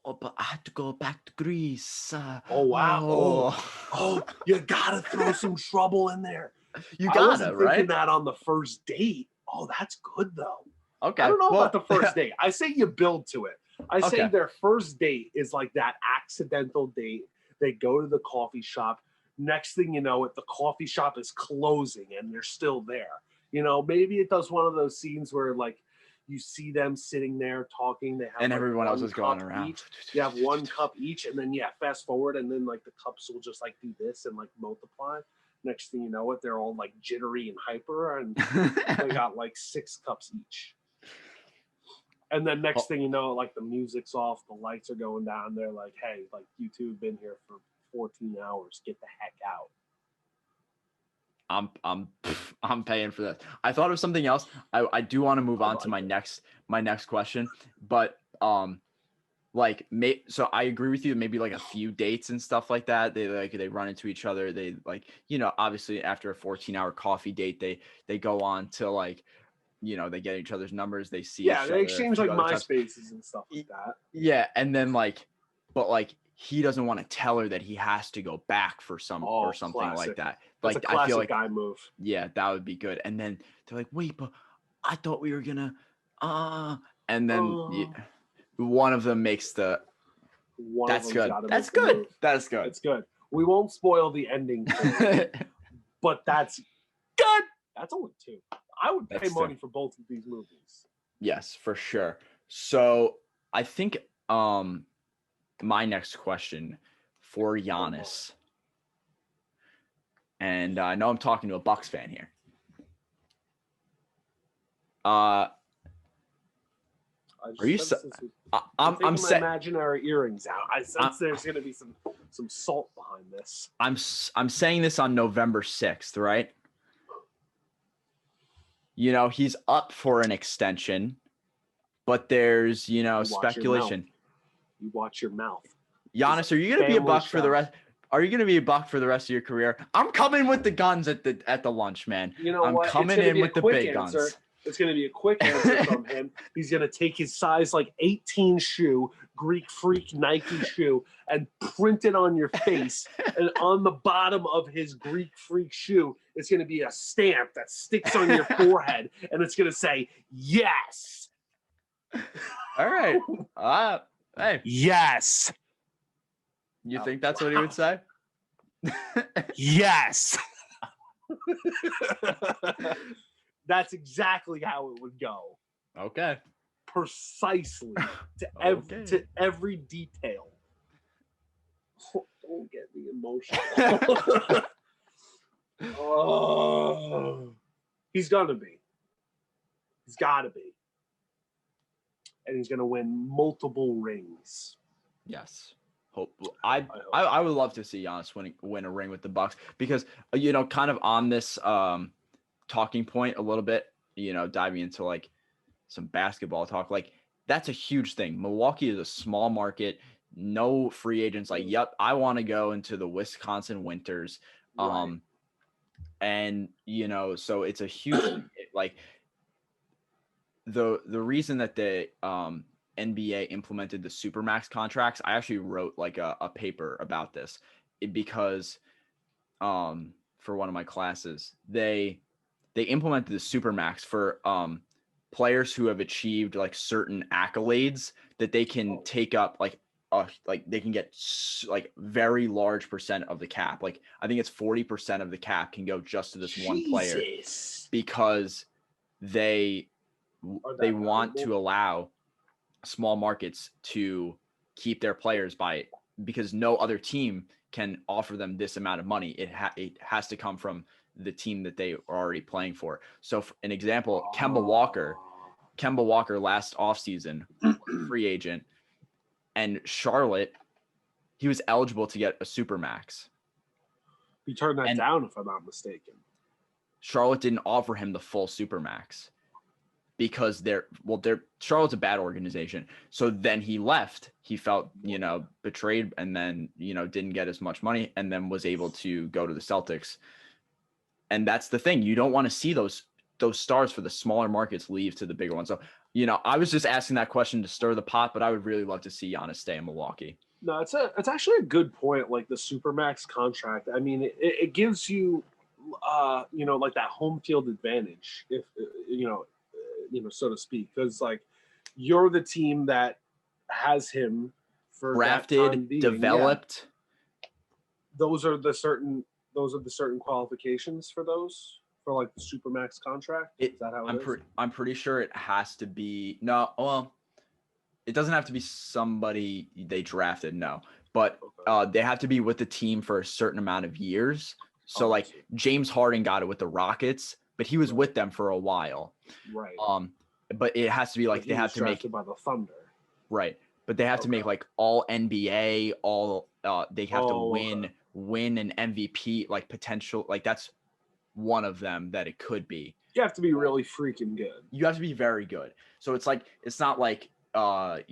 Speaker 2: Oh, but I had to go back to Greece.
Speaker 1: Oh wow! Oh, you gotta throw some trouble in there.
Speaker 2: You
Speaker 1: I
Speaker 2: gotta,
Speaker 1: wasn't
Speaker 2: right?
Speaker 1: thinking that on the first date. Oh, that's good though.
Speaker 2: Okay.
Speaker 1: I don't know about the first date. I say you build to it. I say their first date is like that accidental date. They go to the coffee shop. Next thing you know, the coffee shop is closing and they're still there. Maybe it does one of those scenes where you see them sitting there talking. They have
Speaker 2: and everyone else is going around.
Speaker 1: Each. You have one cup each, and then fast forward, and then the cups will just do this and multiply. Next thing you know, they're all jittery and hyper, and they got 6 cups each. And then next thing you know, the music's off, the lights are going down. They're like, "Hey, you two have been here for 14 hours. Get the heck out."
Speaker 2: I'm paying for this. I thought of something else. I do want to move on to my next question, but so I agree with you. Maybe a few dates and stuff like that. They run into each other. They obviously after a 14-hour coffee date, they go on to they get each other's numbers. They see each other.
Speaker 1: They exchange MySpaces and stuff like that.
Speaker 2: Yeah, and then but he doesn't want to tell her that he has to go back for something like that.
Speaker 1: That's a classic
Speaker 2: I feel like
Speaker 1: guy move.
Speaker 2: Yeah, that would be good. And then they're like, wait, but I thought we were gonna and then one of them makes the that's good. That's good. That's good.
Speaker 1: It's good. We won't spoil the ending, but that's good. That's only 2. I would pay money for both of these movies.
Speaker 2: Yes, for sure. So I think my next question for Giannis, and I know I'm talking to a Bucks fan here.
Speaker 1: Are you?
Speaker 2: I'm
Speaker 1: taking my imaginary earrings out. I sense there's going to be some salt behind this.
Speaker 2: I'm saying this on November 6th, right? He's up for an extension, but there's speculation.
Speaker 1: You watch your mouth.
Speaker 2: Giannis, are you going to be a Buck for the rest? Are you going to be a Buck for the rest of your career? I'm coming with the guns at the lunch, man. I'm coming in with the big guns.
Speaker 1: It's going to be a quick answer from him. He's going to take his size 18 shoe, Greek Freak Nike shoe, and print it on your face. And on the bottom of his Greek Freak shoe, it's going to be a stamp that sticks on your forehead, and it's going to say, yes.
Speaker 2: All right. Hey.
Speaker 1: Yes.
Speaker 2: You think that's what he would say?
Speaker 1: Yes. That's exactly how it would go.
Speaker 2: Okay.
Speaker 1: Precisely to every detail. Don't get me emotional. He's gonna be. He's gotta be. And he's gonna win multiple rings.
Speaker 2: Yes. I would love to see Giannis win a ring with the Bucks because kind of on this talking point a little bit, diving into some basketball talk, that's a huge thing. Milwaukee is a small market, no free agents. Like, yep, I want to go into the Wisconsin winters.
Speaker 1: Right.
Speaker 2: And so it's a huge thing. Like the reason that the NBA implemented the supermax contracts, I actually wrote like a paper about this because for one of my classes, they implemented the supermax for players who have achieved like certain accolades that they can take up like they can get like very large percent of the cap. Like I think it's 40% of the cap can go just to this one player because they want to allow small markets to keep their players because no other team can offer them this amount of money. It has to come from the team that they are already playing for. So for an example, Kemba Walker last offseason, free agent, and Charlotte, he was eligible to get a supermax.
Speaker 1: He turned that down, if I'm not mistaken. Charlotte
Speaker 2: didn't offer him the full supermax because Charlotte's a bad organization. So then he left. He felt, betrayed, and then, didn't get as much money, and then was able to go to the Celtics. And that's the thing. You don't want to see those stars for the smaller markets leave to the bigger ones. So, I was just asking that question to stir the pot, but I would really love to see Giannis stay in Milwaukee.
Speaker 1: No, it's actually a good point. Like the supermax contract. I mean, it gives you, like that home field advantage, if so to speak, because like you're the team that has him for
Speaker 2: drafted, developed.
Speaker 1: Yeah. Those are the certain qualifications for like the supermax contract. Is that how it is?
Speaker 2: I'm pretty sure it has to be it doesn't have to be somebody they drafted, no. But they have to be with the team for a certain amount of years. So James Harden got it with the Rockets, but he was with them for a while.
Speaker 1: Right.
Speaker 2: But it has to be like they have to make
Speaker 1: by the Thunder.
Speaker 2: Right. But they have to make like all NBA, they have to win an MVP, like potential, like that's one of them that it could be.
Speaker 1: You have to be really freaking good.
Speaker 2: You have to be very good. So it's not like I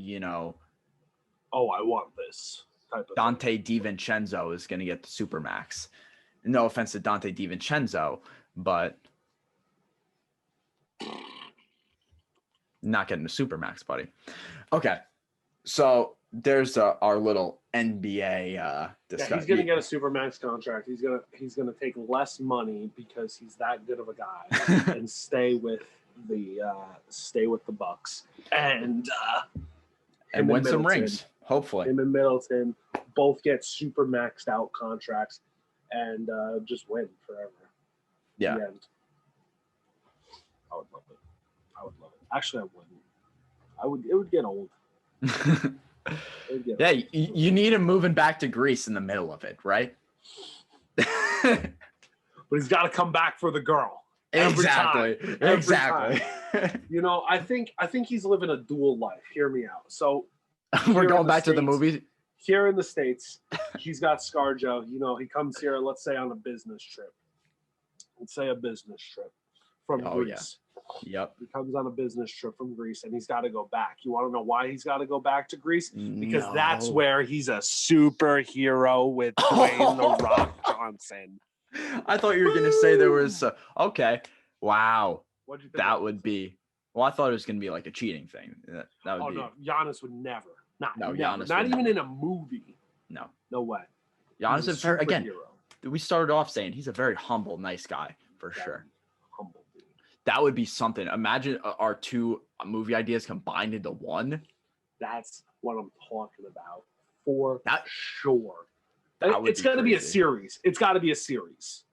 Speaker 1: want this type of
Speaker 2: Dante DiVincenzo is going to get the supermax. No offense to Dante DiVincenzo, but not getting the supermax, buddy. Okay, so there's our little NBA discussion.
Speaker 1: Yeah, he's going to get a supermax contract. He's going to take less money because he's that good of a guy and stay with the Bucks and
Speaker 2: win some rings. Hopefully,
Speaker 1: him and Middleton both get super maxed out contracts and just win forever.
Speaker 2: Yeah,
Speaker 1: I would love it. Actually, I wouldn't. It would get old.
Speaker 2: Yeah, you need him moving back to Greece in the middle of it, right?
Speaker 1: But he's got to come back for the girl.
Speaker 2: Exactly.
Speaker 1: Time. I think he's living a dual life. Hear me out. So
Speaker 2: we're going back to the movie.
Speaker 1: Here in the States, he's got ScarJo. He comes here, let's say, on a business trip. Let's say a business trip from Greece.
Speaker 2: Yeah. Yep.
Speaker 1: He comes on a business trip from Greece, and he's got to go back. You want to know why he's got to go back to Greece? Because that's where he's a superhero with Dwayne The Rock Johnson.
Speaker 2: I thought you were going to say there was okay. Wow.
Speaker 1: What'd you think?
Speaker 2: That would be. Well, I thought it was going to be like a cheating thing. That would be.
Speaker 1: No, Giannis would never.
Speaker 2: Giannis
Speaker 1: not even in a movie. No way.
Speaker 2: Giannis is very, again. We started off saying he's a very humble, nice guy for sure.
Speaker 1: Humble dude.
Speaker 2: That would be something. Imagine our two movie ideas combined into one.
Speaker 1: That's what I'm talking about for sure. It's
Speaker 2: got
Speaker 1: to be a series. It's got to be a series.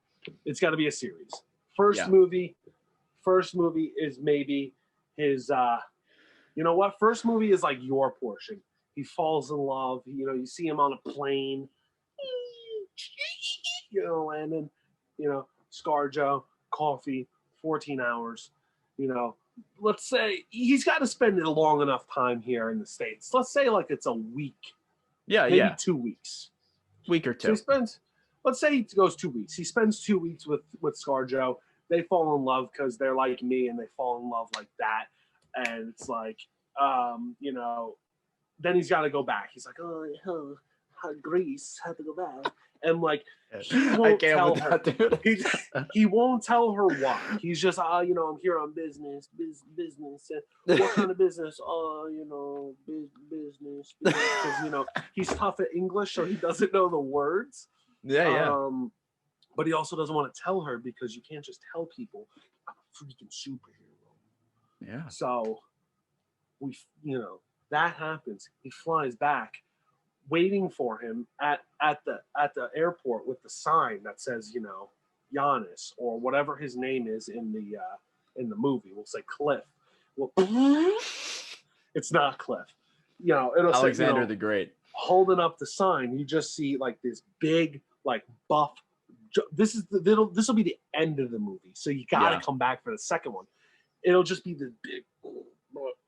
Speaker 1: First movie is maybe his. You know what? First movie is like your portion. He falls in love. You see him on a plane. Landon. ScarJo, coffee, 14 hours. Let's say he's got to spend a long enough time here in the States. Let's say like it's a week.
Speaker 2: Yeah,
Speaker 1: maybe 2 weeks.
Speaker 2: Week or two.
Speaker 1: So let's say he goes 2 weeks. He spends 2 weeks with ScarJo. They fall in love because they're like me and they fall in love like that. And it's like, you know, then he's got to go back. He's like, oh, Greece, have to go back. And like, he won't tell her. He won't tell her why. He's just, you know, I'm here on business. What kind of business? You know, business. Because, you know, he's tough at English, so he doesn't know the words.
Speaker 2: Yeah.
Speaker 1: But he also doesn't want to tell her because you can't just tell people I'm a freaking superhero.
Speaker 2: Yeah.
Speaker 1: So you know, that happens. He flies back, waiting for him at the airport with the sign that says, you know, Giannis or whatever his name is in the movie. We'll say Cliff. Well, it's not Cliff. You know, it'll
Speaker 2: Alexander
Speaker 1: say, you know,
Speaker 2: the Great.
Speaker 1: Holding up the sign, you just see like this big, like buff. This will be the end of the movie, so you gotta come back for the second one. It'll just be this big.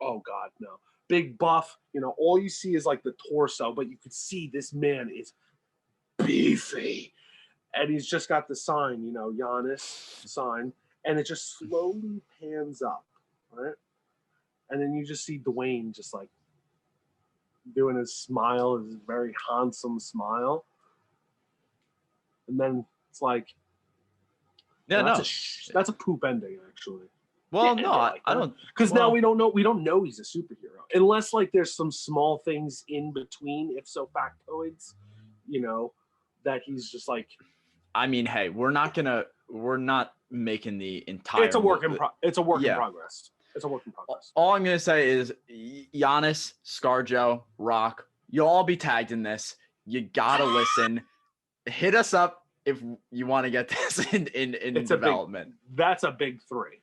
Speaker 1: Oh God, no. Big buff, you know, all you see is like the torso, but you could see this man is beefy. And he's just got the sign, you know, Giannis sign, and it just slowly pans up, right? And then you just see Dwayne just like doing his smile, his very handsome smile. And then it's like, that's a poop ending, actually.
Speaker 2: Well, no, I don't,
Speaker 1: because now we don't know he's a superhero unless like there's some small things in between, if so factoids, you know, that he's just like.
Speaker 2: I mean, hey, we're not making the entire.
Speaker 1: It's a work in progress. It's a work in progress.
Speaker 2: All I'm gonna say is Giannis, ScarJo, Rock, you'll all be tagged in this. You gotta listen. Hit us up if you want to get this in development.
Speaker 1: That's a big three.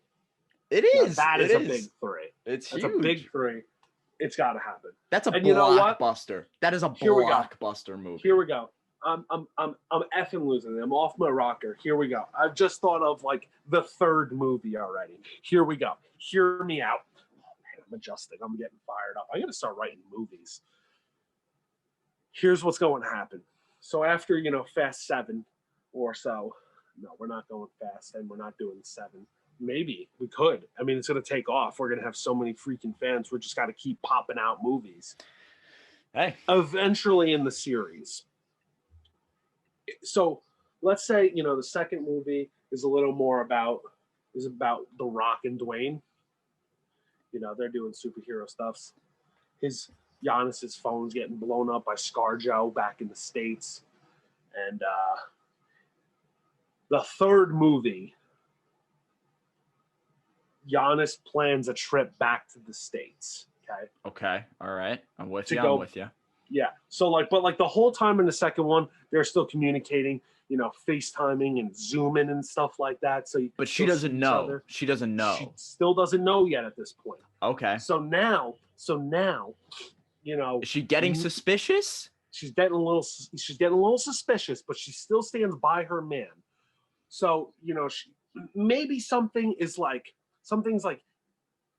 Speaker 2: It is.
Speaker 1: That is a big three.
Speaker 2: It's
Speaker 1: a big three. It's got to happen.
Speaker 2: That's a blockbuster. That is a blockbuster movie.
Speaker 1: Here we go. I'm effing losing it. I'm off my rocker. Here we go. I've just thought of like the third movie already. Here we go. Hear me out. Oh man, I'm adjusting. I'm getting fired up. I'm gonna start writing movies. Here's what's going to happen. So after, you know, Fast 7 or so, no, we're not going Fast and we're not doing 7. Maybe we could. I mean, it's going to take off. We're going to have so many freaking fans. We're just got to keep popping out movies.
Speaker 2: Hey.
Speaker 1: Eventually in the series. So let's say, you know, the second movie is a little more about The Rock and Dwayne. You know, they're doing superhero stuffs. Giannis's phone's getting blown up by ScarJo back in the States. And the third movie, Giannis plans a trip back to the States.
Speaker 2: Okay. All right. I'm with you.
Speaker 1: Yeah. So like, but like the whole time in the second one, they're still communicating, you know, FaceTiming and Zooming and stuff like that. So,
Speaker 2: but she doesn't know. She doesn't know.
Speaker 1: She still doesn't know yet at this point.
Speaker 2: Okay.
Speaker 1: So now, you know,
Speaker 2: is she getting suspicious?
Speaker 1: She's getting a little suspicious, but she still stands by her man. So, you know, maybe something's like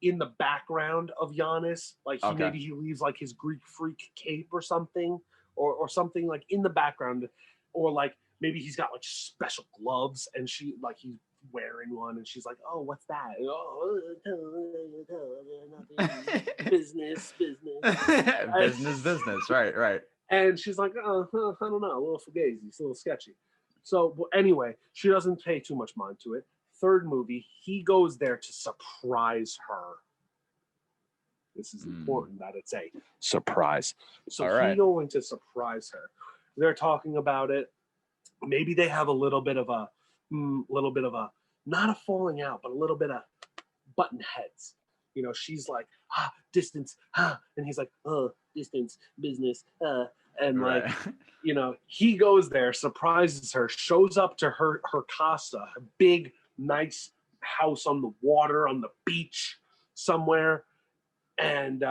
Speaker 1: in the background of Giannis, like maybe he leaves like his Greek freak cape or something, or something like in the background, or like maybe he's got like special gloves and she's wearing one and she's like, oh, what's that? Oh, business.
Speaker 2: business. Right.
Speaker 1: And she's like, oh, I don't know, a little fugazi, it's a little sketchy. So, but anyway, she doesn't pay too much mind to it. Third movie, he goes there to surprise This is important that it's a surprise. So he's going to surprise her. They're talking about it. Maybe they have a little bit of a, not a falling out, but a little bit of button heads. You know, she's like, distance, and he's like, distance, business, and like, you know, he goes there, surprises her, shows up to her casa, a big, nice house on the water, on the beach somewhere, and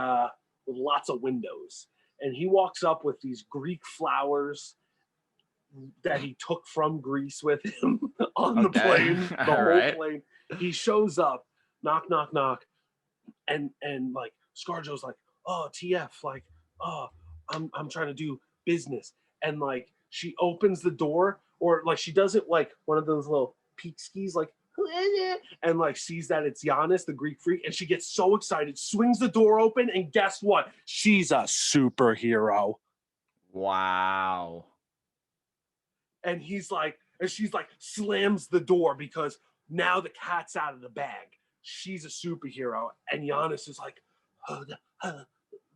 Speaker 1: with lots of windows. And he walks up with these Greek flowers that he took from Greece with him on the plane, the whole plane. He shows up, knock, knock, knock. And like ScarJo's like, oh, TF, like, oh, I'm trying to do business. And like she opens the door, or like she does it like one of those little peek skis, like, and like sees that it's Giannis, the Greek freak, and she gets so excited, swings the door open, and guess what? She's a superhero.
Speaker 2: Wow.
Speaker 1: And she's like, slams the door because now the cat's out of the bag. She's a superhero, and Giannis is like,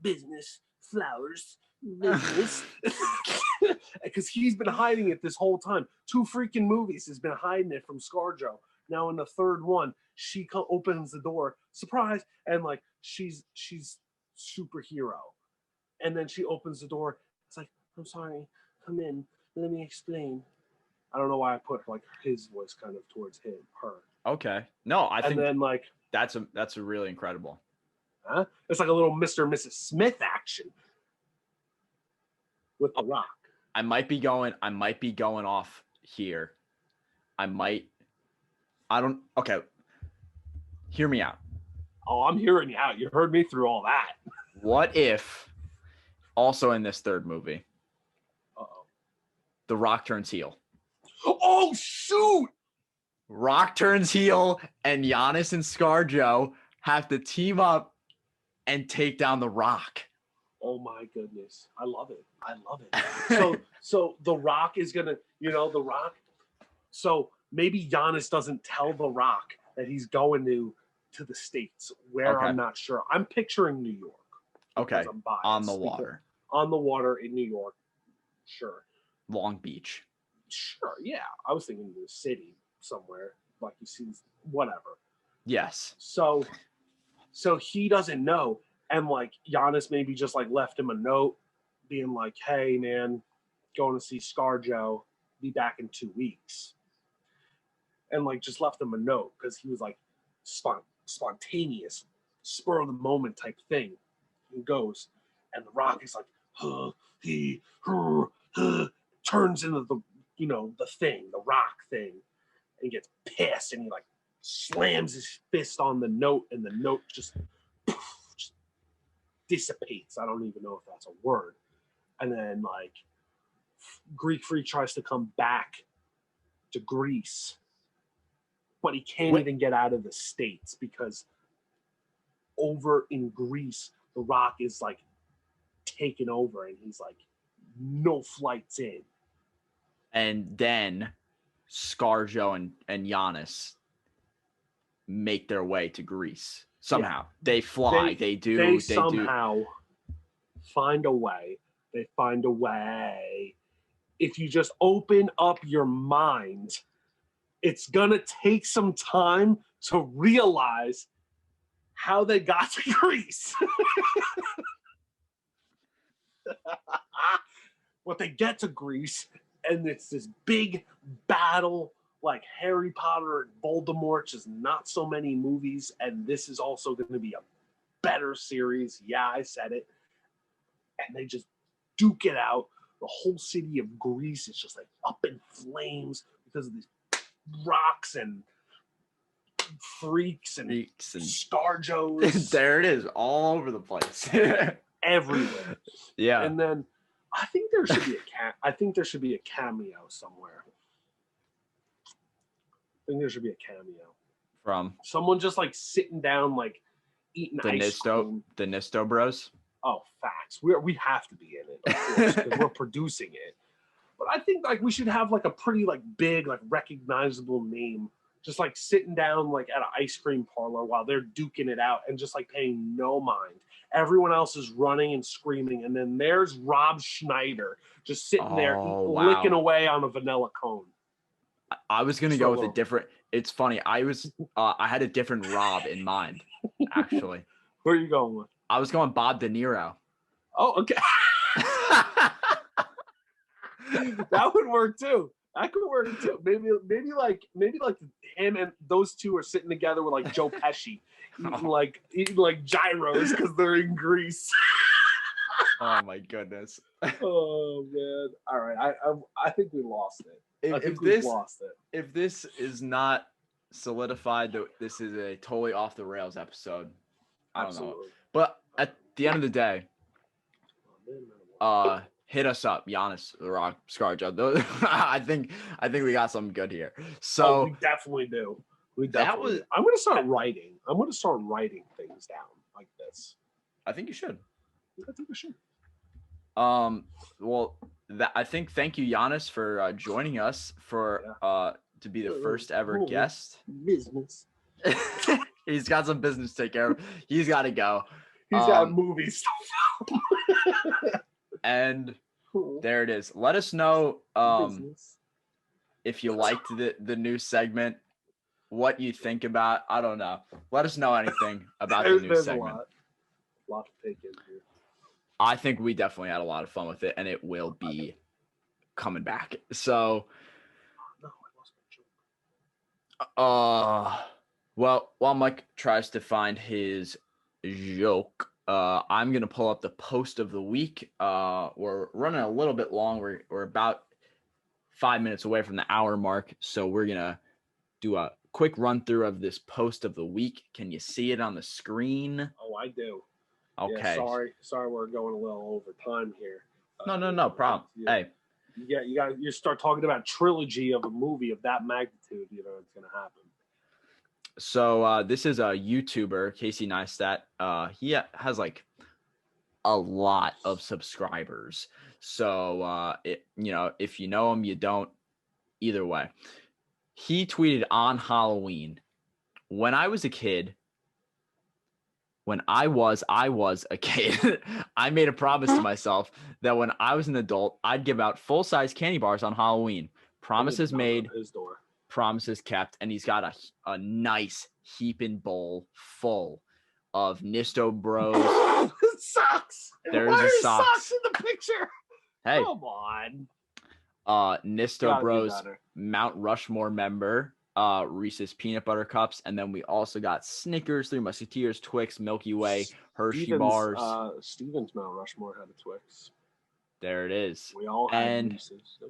Speaker 1: business, flowers, business. Because he's been hiding it this whole time. 2 freaking movies has been hiding it from ScarJo. Now in the third one, she opens the door, surprise, and like she's superhero. And then she opens the door. It's like, I'm sorry, come in. Let me explain. I don't know why I put like his voice kind of towards her.
Speaker 2: Okay. No, I think
Speaker 1: then like
Speaker 2: that's a really incredible.
Speaker 1: Huh? It's like a little Mr. and Mrs. Smith action with The Rock.
Speaker 2: I might be going off here. Okay. Hear me out.
Speaker 1: Oh, I'm hearing you out. You heard me through all that.
Speaker 2: What if also in this third movie, The Rock turns heel?
Speaker 1: Oh, shoot!
Speaker 2: Rock turns heel, and Giannis and ScarJo have to team up and take down The Rock.
Speaker 1: Oh my goodness. I love it. So The Rock is gonna, The Rock. So maybe Giannis doesn't tell The Rock that he's going to the States, where
Speaker 2: Okay.
Speaker 1: I'm not sure. I'm picturing New York.
Speaker 2: Okay.
Speaker 1: I'm biased,
Speaker 2: On the water.
Speaker 1: On the water in New York. Sure.
Speaker 2: Long Beach.
Speaker 1: Sure, yeah. I was thinking the city somewhere, like you see, whatever.
Speaker 2: Yes.
Speaker 1: So he doesn't know, and like Giannis maybe just like left him a note, being like, "Hey, man, going to see ScarJo, be back in 2 weeks," and like just left him a note because he was like spontaneous, spur of the moment type thing. He goes, and The Rock is like, turns into the thing, the Rock thing, and gets pissed, and he like slams his fist on the note, and the note just dissipates. I don't even know if that's a word. And then like Greek Freak tries to come back to Greece, but he can't even get out of the States because over in Greece, The Rock is like taken over, and he's like, no flights in.
Speaker 2: And then ScarJo and Giannis make their way to Greece. Somehow. Yeah. They fly. They
Speaker 1: somehow find a way. They find a way. If you just open up your mind, it's going to take some time to realize how they got to Greece. But they get to Greece, and it's this big battle like Harry Potter and Voldemort, just not so many movies, and this is also going to be a better series. Yeah, I said it. And they just duke it out. The whole city of Greece is just like up in flames because of these rocks and freaks and ScarJos.
Speaker 2: There it is, all over the place.
Speaker 1: Everywhere.
Speaker 2: Yeah.
Speaker 1: And then I think there should be a cameo somewhere. I think there should be a cameo
Speaker 2: from
Speaker 1: someone just like sitting down, like eating ice cream.
Speaker 2: The NistoBros.
Speaker 1: Oh, facts. We have to be in it, of course, because we're producing it. But I think like we should have like a pretty like big like recognizable name, just like sitting down like at an ice cream parlor while they're duking it out and just like paying no mind. Everyone else is running and screaming, and then there's Rob Schneider just sitting there licking away on a vanilla cone.
Speaker 2: I was gonna go with a different. It's funny. I had a different Rob in mind, actually.
Speaker 1: Where are you going with?
Speaker 2: I was going Bob De Niro.
Speaker 1: Oh, okay. That would work too. That could work too. Maybe like him and those two are sitting together with like Joe Pesci, eating like gyros because they're in Greece.
Speaker 2: Oh my goodness.
Speaker 1: Oh man. All right. I think we lost it.
Speaker 2: If this is not solidified that this is a totally off the rails episode, I don't know. But at the end of the day, hit us up, Giannis, The Rock, ScarJo. I think we got something good here. So
Speaker 1: we definitely do. We
Speaker 2: That
Speaker 1: definitely.
Speaker 2: was-
Speaker 1: I'm gonna start writing. I'm gonna start writing things down like this.
Speaker 2: I think you should.
Speaker 1: I think I should.
Speaker 2: Well, I think thank you, Giannis, for joining us for to be the first ever guest.
Speaker 1: Business.
Speaker 2: He's got some business to take care of. He's got to go.
Speaker 1: He's got movies to film.
Speaker 2: And there it is. Let us know if you liked the new segment, what you think about. I don't know. Let us know anything about the new segment.
Speaker 1: A lot to take in here.
Speaker 2: I think we definitely had a lot of fun with it, and it will be coming back. So,
Speaker 1: No, I lost my joke.
Speaker 2: well, while Mike tries to find his joke, I'm gonna pull up the post of the week. We're running a little bit long. We're about 5 minutes away from the hour mark, so we're gonna do a quick run through of this post of the week. Can you see it on the screen?
Speaker 1: Oh, I do.
Speaker 2: Okay.
Speaker 1: Yeah, sorry, we're going a little over time here.
Speaker 2: No problem. Hey,
Speaker 1: you start talking about trilogy of a movie of that magnitude. You know it's gonna happen.
Speaker 2: So this is a YouTuber, Casey Neistat. He has like a lot of subscribers. So if you know him, you don't. Either way, he tweeted on Halloween, when I was a kid. When I was a kid, I made a promise to myself that when I was an adult, I'd give out full-size candy bars on Halloween. Promises made,
Speaker 1: His door.
Speaker 2: promises kept, and he's got a nice heaping bowl full of NistoBros.
Speaker 1: Socks.
Speaker 2: There's
Speaker 1: Why
Speaker 2: the
Speaker 1: are
Speaker 2: socks.
Speaker 1: socks in the picture?
Speaker 2: Hey,
Speaker 1: Come on.
Speaker 2: NistoBros Mount Rushmore member, Reese's peanut butter cups, and then we also got Snickers, Three Musketeers, Twix, Milky Way, Hershey bars.
Speaker 1: Steven's Mount Rushmore had a Twix.
Speaker 2: There it is.
Speaker 1: We all had Reese's.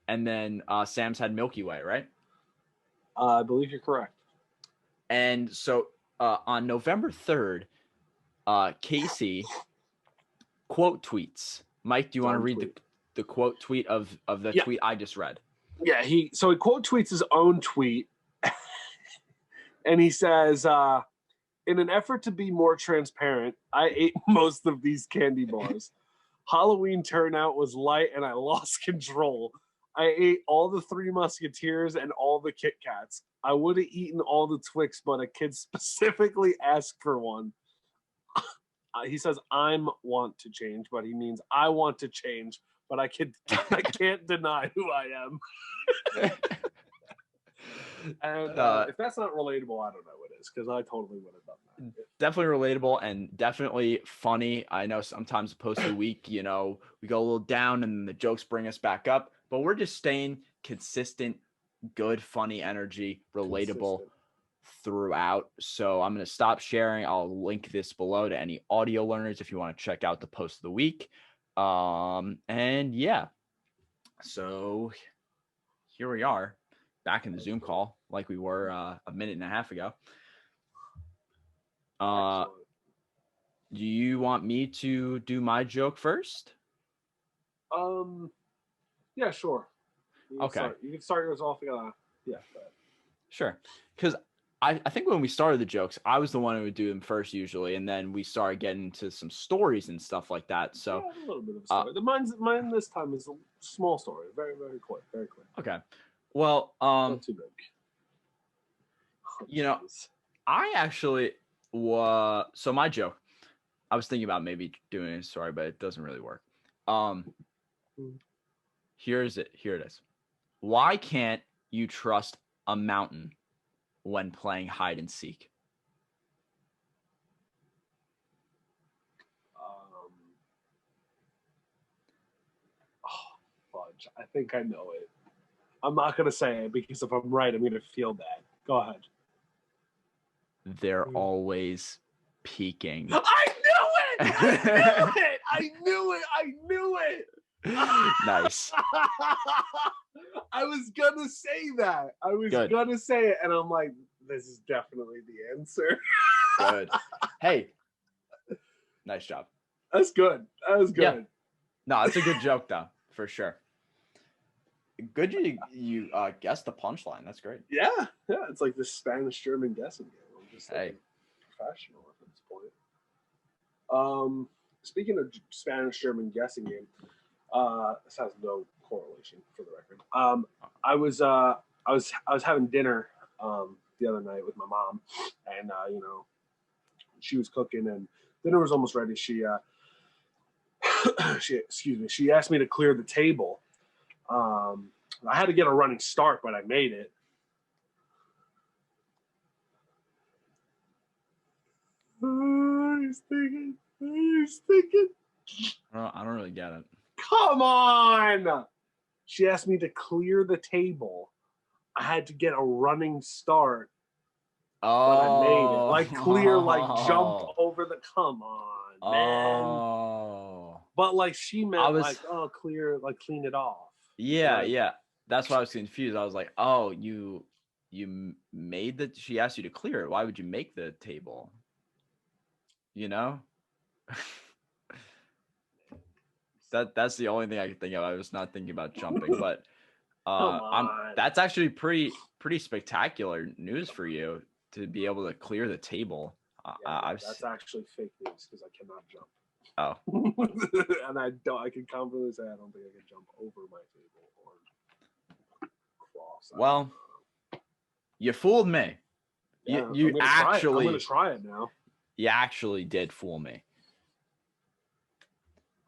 Speaker 2: And then Sam's had Milky Way, right?
Speaker 1: I believe you're correct.
Speaker 2: And so on November 3rd, Casey quote tweets. Mike, do you want to read the quote tweet of the tweet I just read?
Speaker 1: Yeah, he quote tweets his own tweet, and he says, in an effort to be more transparent, I ate most of these candy bars. Halloween turnout was light and I lost control. I ate all the Three Musketeers and all the Kit Kats. I would have eaten all the Twix, but a kid specifically asked for one. He says, "I'm want to change," but he means I want to change, but I can't deny who I am. And if that's not relatable, I don't know what is, because I totally would have done that.
Speaker 2: Definitely relatable and definitely funny. I know sometimes post a week, we go a little down and the jokes bring us back up, but we're just staying consistent, good, funny energy, relatable throughout. So I'm going to stop sharing. I'll link this below to any audio learners if you want to check out the post of the week. And yeah, so here we are back in the Zoom call like we were a minute and a half ago. Do you want me to do my joke first?
Speaker 1: Yeah, sure.
Speaker 2: Okay.
Speaker 1: You can start yours off. Yeah, go ahead.
Speaker 2: Sure. Because I think when we started the jokes, I was the one who would do them first usually, and then we started getting into some stories and stuff like that. So
Speaker 1: yeah, a little bit of story. Mine this time is a small story, very, very quick, very quick.
Speaker 2: Okay. Well,
Speaker 1: not too big.
Speaker 2: I actually so my joke, I was thinking about maybe doing a story, but it doesn't really work. Here it is. Why can't you trust a mountain when playing hide and seek?
Speaker 1: Fudge. I think I know it. I'm not going to say it because if I'm right, I'm going to feel bad. Go ahead.
Speaker 2: They're always peeking.
Speaker 1: I knew it! I knew it!
Speaker 2: Nice.
Speaker 1: I was going to say that. I was going to say it, and I'm like, this is definitely the answer.
Speaker 2: Good. Hey, nice job.
Speaker 1: That's good. That was good.
Speaker 2: Yeah. No, it's a good joke, though, for sure. Good you guessed the punchline. That's great.
Speaker 1: Yeah, it's like this Spanish-German guessing game. I'm just like
Speaker 2: Hey.
Speaker 1: professional at this point. Speaking of Spanish-German guessing game, this has no correlation for the record. I was having dinner the other night with my mom, and she was cooking, and dinner was almost ready. She she asked me to clear the table. I had to get a running start, but I made it. He's thinking.
Speaker 2: I don't really get it.
Speaker 1: Come on! She asked me to clear the table. I had to get a running start, but I made it. Like clear, like jumped over the. Come on, man.
Speaker 2: Oh.
Speaker 1: But like she meant clear, like clean it off.
Speaker 2: Yeah,
Speaker 1: Like,
Speaker 2: yeah. That's why I was confused. I was like, oh, you made that. She asked you to clear it. Why would you make the table? That's the only thing I could think of. I was not thinking about jumping, but that's actually pretty spectacular news for you to be able to clear the table.
Speaker 1: That's actually fake news because I cannot jump.
Speaker 2: Oh.
Speaker 1: And I can confidently say I don't think I can jump over my table or cross.
Speaker 2: Well, you fooled me.
Speaker 1: Yeah,
Speaker 2: I'm
Speaker 1: gonna try it now.
Speaker 2: You actually did fool me.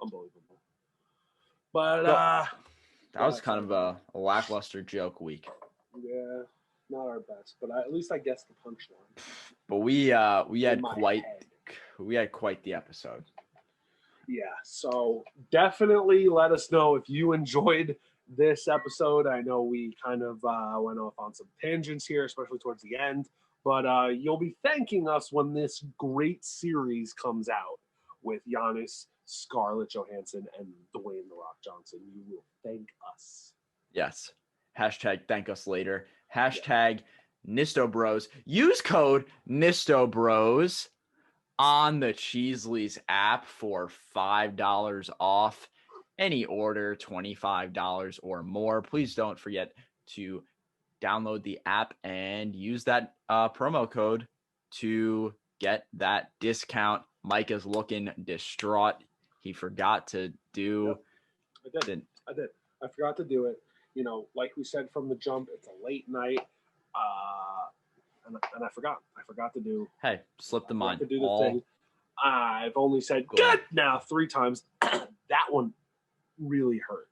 Speaker 1: Unbelievable. But
Speaker 2: that was kind of a lackluster joke week.
Speaker 1: Yeah, not our best, but at least I guessed the punchline.
Speaker 2: But we had quite the episode.
Speaker 1: Yeah, so definitely let us know if you enjoyed this episode. I know we kind of went off on some tangents here, especially towards the end, but you'll be thanking us when this great series comes out with Giannis, Scarlett Johansson, and Dwayne "The Rock" Johnson. You will thank us.
Speaker 2: Yes. Hashtag thank us later. Hashtag NistoBros. Use code NistoBros on the Cheesleys app for $5 off any order, $25 or more. Please don't forget to download the app and use that promo code to get that discount. Mike is looking distraught. He forgot to do.
Speaker 1: Yep, I did. I forgot to do it. Like we said from the jump, it's a late night, and I forgot. I forgot to do.
Speaker 2: Hey, slip the mind.
Speaker 1: To do the thing. I've only said good now 3 times. That one really hurt.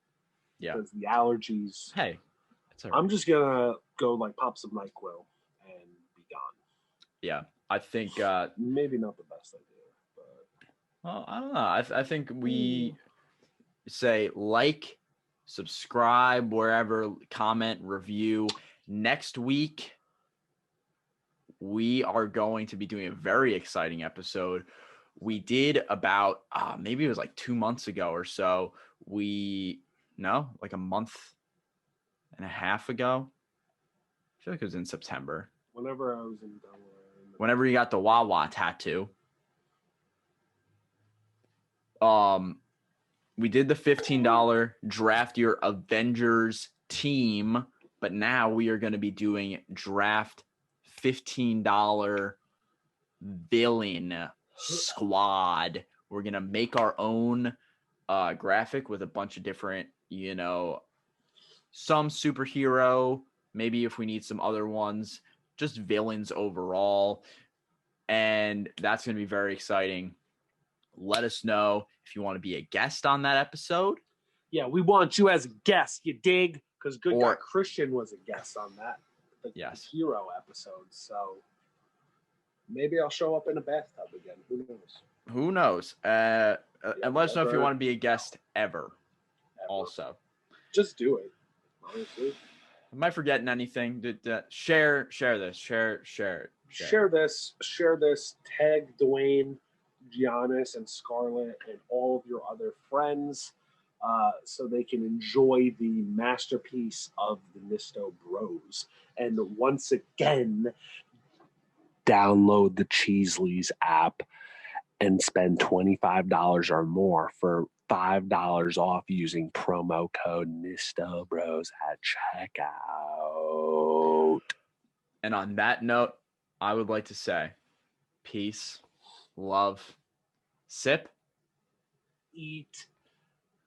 Speaker 2: Yeah.
Speaker 1: Because the allergies.
Speaker 2: Hey, it's all right.
Speaker 1: I'm just gonna go pop some NyQuil and be gone.
Speaker 2: Yeah, I think
Speaker 1: maybe not the best idea, but
Speaker 2: well, I don't know. I think we say like, subscribe wherever, comment, review. Next week, we are going to be doing a very exciting episode. We did about maybe it was like 2 months ago or so. Like a month and a half ago. I feel like it was in September.
Speaker 1: Whenever I was in Delaware.
Speaker 2: Whenever you got the Wawa tattoo. We did the $15 draft your Avengers team, but now we are going to be doing draft $15 villain squad. We're going to make our own graphic with a bunch of different, some superhero, maybe if we need some other ones, just villains overall. And that's going to be very exciting. Let us know if you want to be a guest on that episode.
Speaker 1: Yeah, we want you as a guest, you dig? Because Good Guy Christian was a guest on that. The hero episode. So maybe I'll show up in a bathtub again. Who knows?
Speaker 2: And let us know if you want to be a guest ever. Also.
Speaker 1: Just do it. Honestly.
Speaker 2: Am I forgetting anything? Share this. Share
Speaker 1: this. Tag Dwayne, Giannis, and Scarlett, and all of your other friends, so they can enjoy the masterpiece of the NistoBros. And once again, download the Cheesleys app and spend $25 or more for $5 off using promo code NistoBros at checkout.
Speaker 2: And on that note, I would like to say peace, love, sip,
Speaker 1: Eat,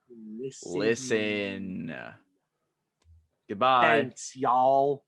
Speaker 1: listen.
Speaker 2: listen. Goodbye.
Speaker 1: Thanks, y'all.